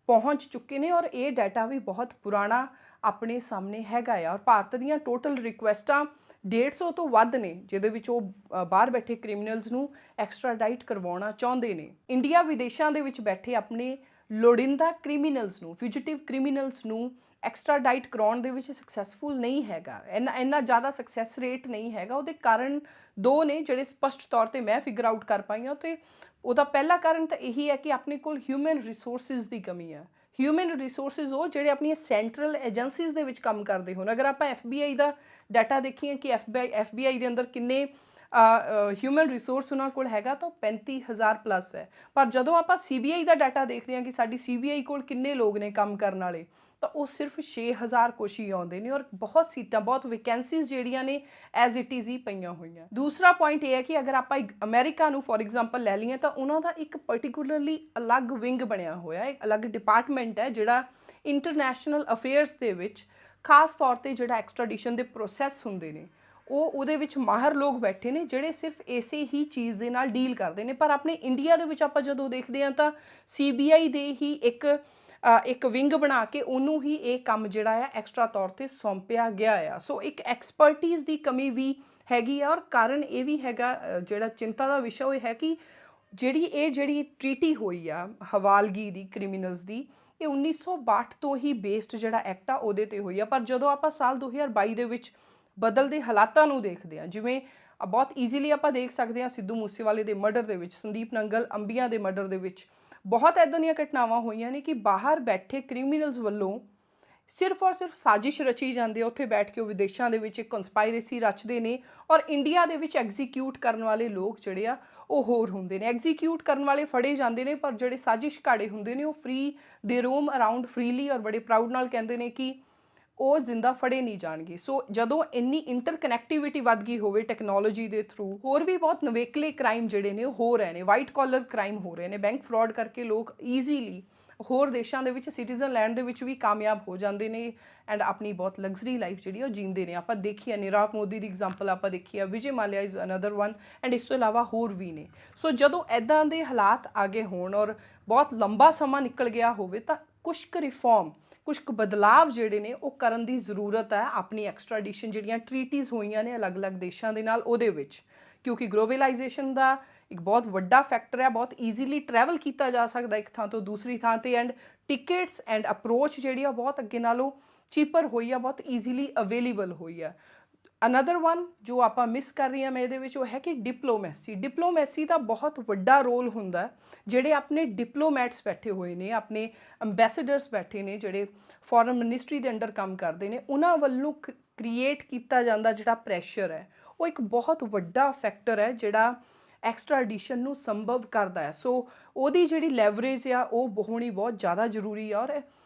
ਪਹੁੰਚ ਚੁੱਕੇ ਨੇ ਔਰ ਇਹ ਡਾਟਾ ਵੀ ਬਹੁਤ ਪੁਰਾਣਾ ਆਪਣੇ ਸਾਹਮਣੇ ਹੈਗਾ ਆ। ਔਰ ਭਾਰਤ ਦੀਆਂ ਟੋਟਲ ਰਿਕੁਐਸਟਾਂ 150 ਤੋਂ ਵੱਧ ਨੇ, ਜਿਹਦੇ ਵਿੱਚ ਉਹ ਬਾਹਰ ਬੈਠੇ ਕ੍ਰਿਮੀਨਲਸ ਨੂੰ ਐਕਸਟ੍ਰਾਡਾਈਟ ਕਰਵਾਉਣਾ ਚਾਹੁੰਦੇ ਨੇ। ਇੰਡੀਆ ਵਿਦੇਸ਼ਾਂ ਦੇ ਵਿੱਚ ਬੈਠੇ ਆਪਣੇ ਲੋੜੀਂਦਾ ਕ੍ਰਿਮੀਨਲਸ ਨੂੰ, ਫਿਊਜੀਟਿਵ ਕ੍ਰਿਮੀਨਲਸ ਨੂੰ ਐਕਸਟ੍ਰਾਡਾਈਟ ਕਰਾਉਣ ਦੇ ਵਿੱਚ ਸਕਸੈਸਫੁਲ ਨਹੀਂ ਹੈਗਾ। ਇੰਨਾ ਜ਼ਿਆਦਾ ਸਕਸੈਸ ਰੇਟ ਨਹੀਂ ਹੈਗਾ। ਉਹਦੇ ਕਾਰਨ 2 ਨੇ ਜਿਹੜੇ ਸਪਸ਼ਟ ਤੌਰ 'ਤੇ ਮੈਂ ਫਿਗਰ ਆਊਟ ਕਰ ਪਾਈ ਹਾਂ। ਅਤੇ ਉਹਦਾ ਪਹਿਲਾ ਕਾਰਨ ਤਾਂ ਇਹੀ ਹੈ ਕਿ ਆਪਣੇ ਕੋਲ ਹਿਊਮਨ ਰਿਸੋਰਸਿਸ ਦੀ ਕਮੀ ਹੈ। ਹਿਊਮਨ ਰਿਸੋਰਸਿਸ ਉਹ ਜਿਹੜੇ ਆਪਣੀਆਂ ਸੈਂਟਰਲ ਏਜੰਸੀਜ਼ ਦੇ ਵਿੱਚ ਕੰਮ ਕਰਦੇ ਹੋਣ। ਅਗਰ ਆਪਾਂ FBI ਦਾ ਡਾਟਾ ਦੇਖੀਏ ਕਿ FBI ਦੇ ਅੰਦਰ ਕਿੰਨੇ ਹਿਊਮਨ ਰਿਸੋਰਸ ਉਹਨਾਂ ਕੋਲ ਹੈਗਾ ਤਾਂ 35,000 ਪਲੱਸ ਹੈ। ਪਰ ਜਦੋਂ ਆਪਾਂ CBI ਦਾ ਡਾਟਾ ਦੇਖਦੇ ਹਾਂ ਕਿ ਸਾਡੀ CBI ਕੋਲ ਕਿੰਨੇ ਲੋਕ ਨੇ ਕੰਮ ਕਰਨ ਵਾਲੇ, ਤਾਂ ਉਹ ਸਿਰਫ 6,000 ਕੁਛ ਹੀ ਆਉਂਦੇ ਨੇ ਔਰ ਬਹੁਤ ਸੀਟਾਂ, ਬਹੁਤ ਵੈਕੈਂਸੀਜ਼ ਜਿਹੜੀਆਂ ਨੇ ਐਜ਼ ਇਟ ਇਜ਼ ਹੀ ਪਈਆਂ ਹੋਈਆਂ। ਦੂਸਰਾ ਪੁਆਇੰਟ ਇਹ ਹੈ ਕਿ ਅਗਰ ਆਪਾਂ ਅਮਰੀਕਾ ਨੂੰ ਫੋਰ ਐਗਜ਼ਾਮਪਲ ਲੈ ਲਈਏ ਤਾਂ ਉਹਨਾਂ ਦਾ ਇੱਕ ਪਰਟੀਕੂਲਰਲੀ ਅਲੱਗ ਵਿੰਗ ਬਣਿਆ ਹੋਇਆ, ਇੱਕ ਅਲੱਗ ਡਿਪਾਰਟਮੈਂਟ ਹੈ ਜਿਹੜਾ ਇੰਟਰਨੈਸ਼ਨਲ ਅਫੇਅਰਸ ਦੇ ਵਿੱਚ ਖਾਸ ਤੌਰ 'ਤੇ ਜਿਹੜਾ ਐਕਸਟ੍ਰਾਡੀਸ਼ਨ ਦੇ ਪ੍ਰੋਸੈਸ ਹੁੰਦੇ ਨੇ ਉਹਦੇ ਵਿੱਚ ਮਾਹਰ ਲੋਕ ਬੈਠੇ ਨੇ ਜਿਹੜੇ ਸਿਰਫ ਇਸੇ ਹੀ ਚੀਜ਼ ਦੇ ਨਾਲ ਡੀਲ ਕਰਦੇ ਨੇ। ਪਰ ਆਪਣੇ ਇੰਡੀਆ ਦੇ ਵਿੱਚ ਆਪਾਂ ਜਦੋਂ ਦੇਖਦੇ ਹਾਂ ਤਾਂ CBI ਦੇ ਹੀ ਇੱਕ ਵਿੰਗ ਬਣਾ ਕੇ ਉਹਨੂੰ ਹੀ ਇਹ ਕੰਮ ਜਿਹੜਾ ਆ ਐਕਸਟਰਾ ਤੌਰ 'ਤੇ ਸੌਂਪਿਆ ਗਿਆ ਆ। ਸੋ ਇੱਕ ਐਕਸਪਰਟੀਜ਼ ਦੀ ਕਮੀ ਵੀ ਹੈਗੀ ਆ ਔਰ ਕਾਰਨ ਇਹ ਵੀ ਹੈਗਾ, ਜਿਹੜਾ ਚਿੰਤਾ ਦਾ ਵਿਸ਼ਾ ਉਹ ਹੈ ਕਿ ਜਿਹੜੀ ਟ੍ਰੀਟੀ ਹੋਈ ਆ ਹਵਾਲਗੀ ਦੀ ਕ੍ਰਿਮੀਨਲਸ ਦੀ, ਇਹ 1962 ਤੋਂ ਹੀ ਬੇਸਡ ਜਿਹੜਾ ਐਕਟ ਆ ਉਹਦੇ 'ਤੇ ਹੋਈ ਆ। ਪਰ ਜਦੋਂ ਆਪਾਂ ਸਾਲ 2022 ਦੇ ਵਿੱਚ ਬਦਲਦੇ ਹਾਲਾਤਾਂ ਨੂੰ ਦੇਖਦੇ ਹਾਂ, ਜਿਵੇਂ ਬਹੁਤ ਈਜ਼ੀਲੀ ਆਪਾਂ ਦੇਖ ਸਕਦੇ ਹਾਂ ਸਿੱਧੂ ਮੂਸੇਵਾਲੇ ਦੇ ਮਰਡਰ ਦੇ ਵਿੱਚ, ਸੰਦੀਪ ਨੰਗਲ ਅੰਬੀਆਂ ਦੇ ਮਰਡਰ ਦੇ ਵਿੱਚ ਬਹੁਤ ਇੱਦਾਂ ਦੀਆਂ ਘਟਨਾਵਾਂ ਹੋਈਆਂ ਨੇ ਕਿ ਬਾਹਰ ਬੈਠੇ ਕ੍ਰਿਮੀਨਲਸ ਵੱਲੋਂ ਸਿਰਫ ਔਰ ਸਿਰਫ ਸਾਜ਼ਿਸ਼ ਰਚੀ ਜਾਂਦੀ ਹੈ। ਉੱਥੇ ਬੈਠ ਕੇ ਉਹ ਵਿਦੇਸ਼ਾਂ ਦੇ ਵਿੱਚ ਇੱਕ ਕੰਸਪਾਇਰੇਸੀ ਰਚਦੇ ਨੇ ਔਰ ਇੰਡੀਆ ਦੇ ਵਿੱਚ ਐਗਜ਼ੀਕਿਊਟ ਕਰਨ ਵਾਲੇ ਲੋਕ ਜਿਹੜੇ ਆ ਉਹ ਹੋਰ ਹੁੰਦੇ ਨੇ। ਐਗਜ਼ੀਕਿਊਟ ਕਰਨ ਵਾਲੇ ਫੜੇ ਜਾਂਦੇ ਨੇ ਪਰ ਜਿਹੜੇ ਸਾਜ਼ਿਸ਼ ਘਾੜੇ ਹੁੰਦੇ ਨੇ ਉਹ ਦੇ ਰੋਮ ਅਰਾਊਂਡ ਫਰੀਲੀ ਔਰ ਬੜੇ ਪ੍ਰਾਊਡ ਨਾਲ ਕਹਿੰਦੇ ਨੇ ਕਿ ਉਹ ਜ਼ਿੰਦਾ ਫੜੇ ਨਹੀਂ ਜਾਣਗੇ। ਸੋ ਜਦੋਂ ਇੰਨੀ ਇੰਟਰਕਨੈਕਟੀਵਿਟੀ ਵੱਧ ਗਈ ਹੋਵੇ ਟੈਕਨੋਲੋਜੀ ਦੇ ਥਰੂ, ਹੋਰ ਵੀ ਬਹੁਤ ਨਵੇਕਲੇ ਕ੍ਰਾਈਮ ਜਿਹੜੇ ਨੇ ਉਹ ਹੋ ਰਹੇ ਨੇ, ਵਾਈਟ ਕਾਲਰ ਕ੍ਰਾਈਮ ਹੋ ਰਹੇ ਨੇ। ਬੈਂਕ ਫਰਾਡ ਕਰਕੇ ਲੋਕ ਈਜ਼ੀਲੀ ਹੋਰ ਦੇਸ਼ਾਂ ਦੇ ਵਿੱਚ ਸਿਟੀਜ਼ਨ ਲੈਣ ਦੇ ਵਿੱਚ ਵੀ ਕਾਮਯਾਬ ਹੋ ਜਾਂਦੇ ਨੇ ਐਂਡ ਆਪਣੀ ਬਹੁਤ ਲਗਜ਼ਰੀ ਲਾਈਫ ਜਿਹੜੀ ਉਹ ਜੀਂਦੇ ਨੇ। ਆਪਾਂ ਦੇਖੀਏ ਨੀਰਵ ਮੋਦੀ ਦੀ ਐਗਜ਼ਾਮਪਲ ਆਪਾਂ ਦੇਖੀ ਆ, ਵਿਜੇ ਮਾਲਿਆ ਇਜ਼ ਅਨਦਰ ਵਨ ਐਂਡ ਇਸ ਤੋਂ ਇਲਾਵਾ ਹੋਰ ਵੀ ਨੇ। ਸੋ ਜਦੋਂ ਇੱਦਾਂ ਦੇ ਹਾਲਾਤ ਆਗੇ ਹੋਣ ਔਰ ਬਹੁਤ ਲੰਬਾ ਸਮਾਂ ਨਿਕਲ ਗਿਆ ਹੋਵੇ ਤਾਂ ਕੁਛ ਕੁ ਰਿਫਾਰਮ, ਕੁਛ ਕੁ ਬਦਲਾਵ ਜਿਹੜੇ ਨੇ ਉਹ ਕਰਨ ਦੀ ਜ਼ਰੂਰਤ ਹੈ ਆਪਣੀ ਐਕਸਟ੍ਰਾਡੀਸ਼ਨ ਜਿਹੜੀਆਂ ਟ੍ਰੀਟੀਜ਼ ਹੋਈਆਂ ਨੇ ਅਲੱਗ-ਅਲੱਗ ਦੇਸ਼ਾਂ ਦੇ ਨਾਲ ਉਹਦੇ ਵਿੱਚ, ਕਿਉਂਕਿ ਗਲੋਬਲਾਈਜੇਸ਼ਨ ਦਾ ਇੱਕ ਬਹੁਤ ਵੱਡਾ ਫੈਕਟਰ ਹੈ। ਬਹੁਤ ਈਜ਼ੀਲੀ ਟਰੈਵਲ ਕੀਤਾ ਜਾ ਸਕਦਾ ਇੱਕ ਥਾਂ ਤੋਂ ਦੂਸਰੀ ਥਾਂ 'ਤੇ ਐਂਡ ਟਿਕਟਸ ਐਂਡ ਅਪਰੋਚ ਜਿਹੜੀ ਆ ਬਹੁਤ ਅੱਗੇ ਨਾਲੋਂ ਚੀਪਰ ਹੋਈ ਆ, ਬਹੁਤ ਈਜ਼ੀਲੀ ਅਵੇਲੇਬਲ ਹੋਈ ਆ। ਅਨਦਰ ਵਨ ਜੋ ਆਪਾਂ ਮਿਸ ਕਰ ਰਹੀ ਹਾਂ ਮੈਂ ਇਹਦੇ ਵਿੱਚ ਉਹ ਹੈ ਕਿ ਡਿਪਲੋਮੈਸੀ ਦਾ ਬਹੁਤ ਵੱਡਾ ਰੋਲ ਹੁੰਦਾ। ਜਿਹੜੇ ਆਪਣੇ ਡਿਪਲੋਮੈਟਸ ਬੈਠੇ ਹੋਏ ਨੇ, ਆਪਣੇ ਅੰਬੈਸਡਰਸ ਬੈਠੇ ਨੇ ਜਿਹੜੇ ਫੋਰਨ ਮਿਨਿਸਟਰੀ ਦੇ ਅੰਡਰ ਕੰਮ ਕਰਦੇ ਨੇ, ਉਹਨਾਂ ਵੱਲੋਂ ਕ੍ਰੀਏਟ ਕੀਤਾ ਜਾਂਦਾ ਜਿਹੜਾ ਪ੍ਰੈਸ਼ਰ ਹੈ ਉਹ ਇੱਕ ਬਹੁਤ ਵੱਡਾ ਫੈਕਟਰ ਹੈ ਜਿਹੜਾ ਐਕਸਟ੍ਰਾਡੀਸ਼ਨ ਨੂੰ ਸੰਭਵ ਕਰਦਾ ਹੈ। ਸੋ ਉਹਦੀ ਜਿਹੜੀ ਲੈਵਰੇਜ ਆ ਉਹ ਹੋਣੀ ਬਹੁਤ ਜ਼ਿਆਦਾ ਜ਼ਰੂਰੀ ਆ। ਔਰ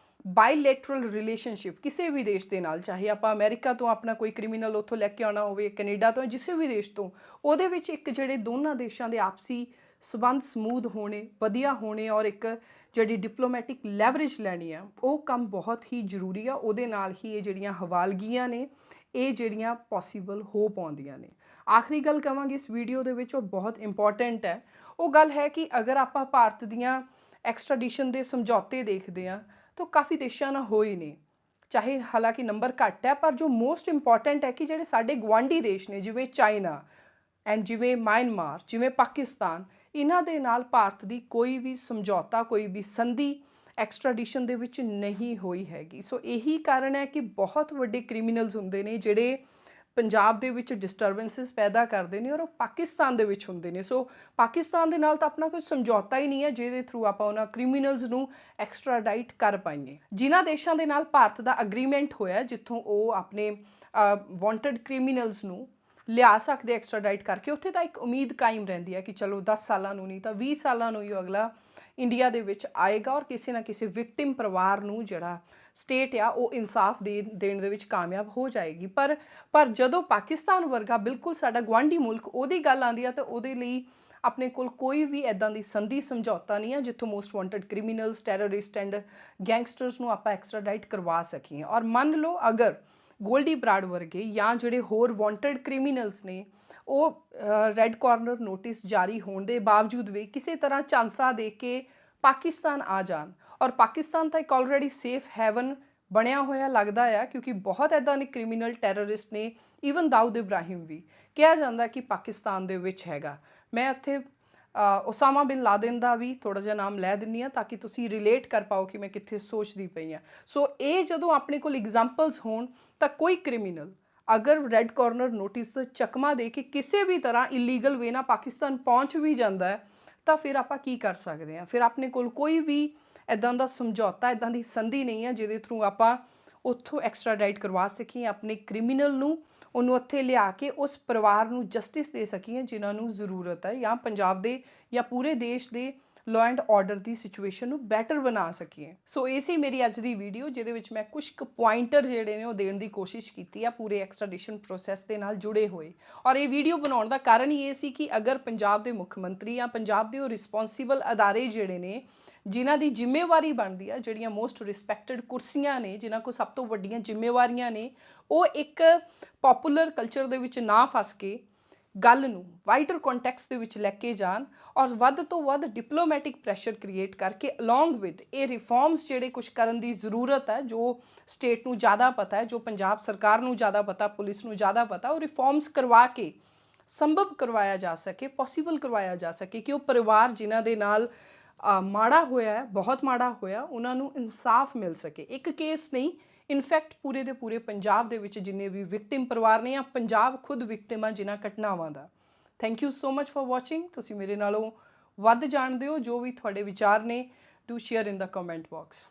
ਬਾਇਲੇਟਰਲ ਰਿਲੇਸ਼ਨਸ਼ਿਪ ਕਿਸੇ ਵੀ ਦੇਸ਼ ਦੇ ਨਾਲ, ਚਾਹੇ ਆਪਾਂ ਅਮਰੀਕਾ ਤੋਂ ਆਪਣਾ ਕੋਈ ਕ੍ਰਿਮੀਨਲ ਉੱਥੋਂ ਲੈ ਕੇ ਆਉਣਾ ਹੋਵੇ, ਕੈਨੇਡਾ ਤੋਂ, ਕਿਸੇ ਵੀ ਦੇਸ਼ ਤੋਂ, ਉਹਦੇ ਵਿੱਚ ਇੱਕ ਜਿਹੜੇ ਦੋਨਾਂ ਦੇਸ਼ਾਂ ਦੇ ਆਪਸੀ ਸਬੰਧ ਸਮੂਥ ਹੋਣੇ, ਵਧੀਆ ਹੋਣੇ, ਔਰ ਇੱਕ ਜਿਹੜੀ ਡਿਪਲੋਮੈਟਿਕ ਲੈਵਰੇਜ ਲੈਣੀ ਆ, ਉਹ ਕੰਮ ਬਹੁਤ ਹੀ ਜ਼ਰੂਰੀ ਆ। ਉਹਦੇ ਨਾਲ ਹੀ ਇਹ ਜਿਹੜੀਆਂ ਹਵਾਲਗੀਆਂ ਨੇ ਇਹ ਜਿਹੜੀਆਂ ਪੋਸੀਬਲ ਹੋ ਪਾਉਂਦੀਆਂ ਨੇ। ਆਖਰੀ ਗੱਲ ਕਹਾਂਗੀ ਇਸ ਵੀਡੀਓ ਦੇ ਵਿੱਚ, ਉਹ ਬਹੁਤ ਇੰਪੋਰਟੈਂਟ ਹੈ। ਉਹ ਗੱਲ ਹੈ ਕਿ ਅਗਰ ਆਪਾਂ ਭਾਰਤ ਦੀਆਂ ਐਕਸਟ੍ਰਾਡੀਸ਼ਨ ਦੇ ਸਮਝੌਤੇ ਦੇਖਦੇ ਹਾਂ ਤਾਂ ਕਾਫੀ ਦੇਸ਼ਾਂ ਨਾਲ ਹੋਏ ਨੇ, ਚਾਹੇ ਹਾਲਾਂਕਿ ਨੰਬਰ ਘੱਟ ਹੈ, ਪਰ ਜੋ ਮੋਸਟ ਇੰਪੋਰਟੈਂਟ ਹੈ ਕਿ ਜਿਹੜੇ ਸਾਡੇ ਗੁਆਂਢੀ ਦੇਸ਼ ਨੇ, ਜਿਵੇਂ ਚਾਈਨਾ ਐਂਡ ਜਿਵੇਂ ਮਿਆਂਮਾਰ, ਜਿਵੇਂ ਪਾਕਿਸਤਾਨ, ਇਹਨਾਂ ਦੇ ਨਾਲ ਭਾਰਤ ਦੀ ਕੋਈ ਵੀ ਸਮਝੌਤਾ, ਕੋਈ ਵੀ ਸੰਧੀ ਐਕਸਟ੍ਰਾਡੀਸ਼ਨ ਦੇ ਵਿੱਚ ਨਹੀਂ ਹੋਈ ਹੈਗੀ। ਸੋ ਇਹੀ ਕਾਰਨ ਹੈ ਕਿ ਬਹੁਤ ਵੱਡੇ ਕ੍ਰਿਮੀਨਲਸ ਹੁੰਦੇ ਨੇ ਜਿਹੜੇ ਪੰਜਾਬ ਦੇ ਵਿੱਚ ਡਿਸਟਰਬੈਂਸਿਸ ਪੈਦਾ ਕਰਦੇ ਨੇ, ਔਰ ਉਹ ਪਾਕਿਸਤਾਨ ਦੇ ਵਿੱਚ ਹੁੰਦੇ ਨੇ। ਸੋ ਪਾਕਿਸਤਾਨ ਦੇ ਨਾਲ ਤਾਂ ਆਪਣਾ ਕੋਈ ਸਮਝੌਤਾ ਹੀ ਨਹੀਂ ਹੈ ਜਿਹਦੇ ਥਰੂ ਆਪਾਂ ਉਹਨਾਂ ਕ੍ਰਿਮੀਨਲਸ ਨੂੰ ਐਕਸਟ੍ਰਾਡਾਈਟ ਕਰ ਪਾਈਏ। ਜਿਨ੍ਹਾਂ ਦੇਸ਼ਾਂ ਦੇ ਨਾਲ ਭਾਰਤ ਦਾ ਅਗਰੀਮੈਂਟ ਹੋਇਆ ਜਿੱਥੋਂ ਉਹ ਆਪਣੇ ਵਾਂਟਡ ਕ੍ਰਿਮੀਨਲਸ ਨੂੰ ਲਿਆ ਸਕਦੇ ਐਕਸਟ੍ਰਾਡਾਈਟ ਕਰਕੇ, ਉੱਥੇ ਤਾਂ ਇੱਕ ਉਮੀਦ ਕਾਇਮ ਰਹਿੰਦੀ ਹੈ ਕਿ ਚਲੋ 10 ਸਾਲਾਂ ਨੂੰ ਨਹੀਂ ਤਾਂ 20 ਸਾਲਾਂ ਨੂੰ ਹੀ ਅਗਲਾ ਇੰਡੀਆ ਦੇ ਵਿੱਚ ਆਏਗਾ ਔਰ ਕਿਸੇ ਨਾ ਕਿਸੇ ਵਿਕਟਿਮ ਪਰਿਵਾਰ ਨੂੰ ਜਿਹੜਾ ਸਟੇਟ ਆ ਉਹ ਇਨਸਾਫ ਦੇਣ ਦੇ ਵਿੱਚ ਕਾਮਯਾਬ ਹੋ ਜਾਏਗੀ। ਪਰ ਜਦੋਂ ਪਾਕਿਸਤਾਨ ਵਰਗਾ ਬਿਲਕੁਲ ਸਾਡਾ ਗੁਆਂਢੀ ਮੁਲਕ, ਉਹਦੀ ਗੱਲ ਆਉਂਦੀ ਆ ਤਾਂ ਉਹਦੇ ਲਈ ਆਪਣੇ ਕੋਲ ਕੋਈ ਵੀ ਇੱਦਾਂ ਦੀ ਸੰਧੀ ਸਮਝੌਤਾ ਨਹੀਂ ਹੈ ਜਿੱਥੋਂ most wanted criminals, terrorist and gangsters ਨੂੰ ਆਪਾਂ ਐਕਸਟ੍ਰਾਡਾਈਟ ਕਰਵਾ ਸਕੀਏ। ਔਰ ਮੰਨ ਲਓ ਅਗਰ ਗੋਲਡੀ ਬਰਾੜ ਵਰਗੇ ਜਾਂ ਜਿਹੜੇ ਹੋਰ ਵਾਂਟਡ ਕ੍ਰਿਮੀਨਲਸ ਨੇ ਉਹ ਰੈੱਡ ਕਾਰਨਰ ਨੋਟਿਸ ਜਾਰੀ ਹੋਣ ਦੇ ਬਾਵਜੂਦ ਵੀ ਕਿਸੇ ਤਰ੍ਹਾਂ ਝਾਂਸਾ ਦੇ ਕੇ ਪਾਕਿਸਤਾਨ ਆ ਜਾਣ, ਔਰ ਪਾਕਿਸਤਾਨ ਤਾਂ ਇੱਕ ਆਲਰੇਡੀ ਸੇਫ ਹੈਵਨ ਬਣਿਆ ਹੋਇਆ ਲੱਗਦਾ ਆ, ਕਿਉਂਕਿ ਬਹੁਤ ਇੱਦਾਂ ਦੇ ਕ੍ਰਿਮੀਨਲ ਟੈਰਰਿਸਟ ਨੇ, ਈਵਨ ਦਾਊਦ ਇਬਰਾਹਿਮ ਵੀ ਕਿਹਾ ਜਾਂਦਾ ਕਿ ਪਾਕਿਸਤਾਨ ਦੇ ਵਿੱਚ ਹੈਗਾ। ਮੈਂ ਇੱਥੇ ਉਸਾਮਾ ਬਿਨ ਲਾਦਨ ਦਾ ਵੀ ਥੋੜ੍ਹਾ ਜਿਹਾ ਨਾਮ ਲੈ ਦਿੰਦੀ ਹਾਂ ਤਾਂ ਕਿ ਤੁਸੀਂ ਰਿਲੇਟ ਕਰ ਪਾਓ ਕਿ ਮੈਂ ਕਿੱਥੇ ਸੋਚਦੀ ਪਈ ਹਾਂ। ਸੋ ਇਹ ਜਦੋਂ ਆਪਣੇ ਕੋਲ ਐਗਜ਼ਾਮਪਲਸ ਹੋਣ ਤਾਂ ਕੋਈ ਕ੍ਰਿਮੀਨਲ ਅਗਰ ਰੈੱਡ ਕਾਰਨਰ ਨੋਟਿਸ ਚਕਮਾ ਦੇ ਕੇ ਕਿਸੇ ਵੀ ਤਰ੍ਹਾਂ ਇਲੀਗਲ ਵੇ ਨਾਲ ਪਾਕਿਸਤਾਨ ਪਹੁੰਚ ਵੀ ਜਾਂਦਾ ਹੈ ਤਾਂ ਫਿਰ ਆਪਾਂ ਕੀ ਕਰ ਸਕਦੇ ਹਾਂ? ਫਿਰ ਆਪਣੇ ਕੋਲ ਕੋਈ ਵੀ ਇੱਦਾਂ ਦਾ ਸਮਝੌਤਾ, ਇੱਦਾਂ ਦੀ ਸੰਧੀ ਨਹੀਂ ਹੈ ਜਿਹਦੇ ਥਰੂ ਆਪਾਂ ਉੱਥੋਂ ਐਕਸਟ੍ਰਾਡਾਈਟ ਕਰਵਾ ਸਕੀਏ ਆਪਣੇ ਕ੍ਰਿਮੀਨਲ ਨੂੰ, ਉਹਨੂੰ ਉੱਥੇ ਲਿਆ ਕੇ ਉਸ ਪਰਿਵਾਰ ਨੂੰ ਜਸਟਿਸ ਦੇ ਸਕੀਏ ਜਿਨ੍ਹਾਂ ਨੂੰ ਜ਼ਰੂਰਤ ਹੈ, ਜਾਂ ਪੰਜਾਬ ਦੇ ਜਾਂ ਪੂਰੇ ਦੇਸ਼ ਦੇ law and order the situation ਨੂੰ ਬੈਟਰ ਬਣਾ ਸਕੀਏ। ਸੋ ਇਹ ਸੀ ਮੇਰੀ ਅੱਜ ਦੀ ਵੀਡੀਓ ਜਿਹਦੇ ਵਿੱਚ ਮੈਂ ਕੁਝ ਕੁ ਪੁਆਇੰਟਰ ਜਿਹੜੇ ਨੇ ਉਹ ਦੇਣ ਦੀ ਕੋਸ਼ਿਸ਼ ਕੀਤੀ ਆ ਪੂਰੇ ਐਕਸਟ੍ਰਾਡੀਸ਼ਨ ਪ੍ਰੋਸੈਸ ਦੇ ਨਾਲ ਜੁੜੇ ਹੋਏ। ਔਰ ਇਹ ਵੀਡੀਓ ਬਣਾਉਣ ਦਾ ਕਾਰਨ ਹੀ ਇਹ ਸੀ ਕਿ ਅਗਰ ਪੰਜਾਬ ਦੇ ਮੁੱਖ ਮੰਤਰੀ ਜਾਂ ਪੰਜਾਬ ਦੇ ਉਹ ਰਿਸਪੌਂਸੀਬਲ ਅਦਾਰੇ ਜਿਹੜੇ ਨੇ ਜਿਨ੍ਹਾਂ ਦੀ ਜ਼ਿੰਮੇਵਾਰੀ ਬਣਦੀ ਆ, ਜਿਹੜੀਆਂ ਮੋਸਟ ਰਿਸਪੈਕਟਡ ਕੁਰਸੀਆਂ ਨੇ, ਜਿਨ੍ਹਾਂ ਕੋਲ ਸਭ ਤੋਂ ਵੱਡੀਆਂ ਜ਼ਿੰਮੇਵਾਰੀਆਂ ਨੇ, ਉਹ ਇੱਕ ਪੋਪੂਲਰ ਕਲਚਰ ਦੇ ਵਿੱਚ ਨਾ ਫਸ ਕੇ ਗੱਲ ਨੂੰ ਵਾਈਡਰ ਕੰਟੈਕਸਟ ਦੇ ਵਿੱਚ ਲੈ ਕੇ ਜਾਣ ਔਰ ਵੱਧ ਤੋਂ ਵੱਧ ਡਿਪਲੋਮੈਟਿਕ ਪ੍ਰੈਸ਼ਰ ਕ੍ਰੀਏਟ ਕਰਕੇ ਅਲੋਂਗ ਵਿਦ ਇਹ ਰਿਫਾਰਮਸ ਜਿਹੜੇ ਕੁਝ ਕਰਨ ਦੀ ਜ਼ਰੂਰਤ ਹੈ, ਜੋ ਸਟੇਟ ਨੂੰ ਜ਼ਿਆਦਾ ਪਤਾ ਹੈ, ਜੋ ਪੰਜਾਬ ਸਰਕਾਰ ਨੂੰ ਜ਼ਿਆਦਾ ਪਤਾ, ਪੁਲਿਸ ਨੂੰ ਜ਼ਿਆਦਾ ਪਤਾ, ਉਹ ਰਿਫਾਰਮਸ ਕਰਵਾ ਕੇ ਸੰਭਵ ਕਰਵਾਇਆ ਜਾ ਸਕੇ, ਪੋਸੀਬਲ ਕਰਵਾਇਆ ਜਾ ਸਕੇ ਕਿ ਉਹ ਪਰਿਵਾਰ ਜਿਨ੍ਹਾਂ ਦੇ ਨਾਲ ਮਾੜਾ ਹੋਇਆ ਹੈ, ਬਹੁਤ ਮਾੜਾ ਹੋਇਆ, ਉਹਨਾਂ ਨੂੰ ਇਨਸਾਫ ਮਿਲ ਸਕੇ। ਇੱਕ ਕੇਸ ਨਹੀਂ, ਇਨਫੈਕਟ ਪੂਰੇ ਦੇ ਪੂਰੇ ਪੰਜਾਬ ਦੇ ਵਿੱਚ ਜਿੰਨੇ ਵੀ ਵਿਕਟਿਮ ਪਰਿਵਾਰ ਨੇ ਜਾਂ ਪੰਜਾਬ ਖੁਦ ਵਿਕਟਿਮ ਆ ਜਿਨ੍ਹਾਂ ਘਟਨਾਵਾਂ ਦਾ। Thank you so much for watching. ਤੁਸੀਂ ਮੇਰੇ ਨਾਲੋਂ ਵੱਧ ਜਾਣਦੇ ਹੋ, ਜੋ ਵੀ ਤੁਹਾਡੇ ਵਿਚਾਰ ਨੇ do share in the comment box.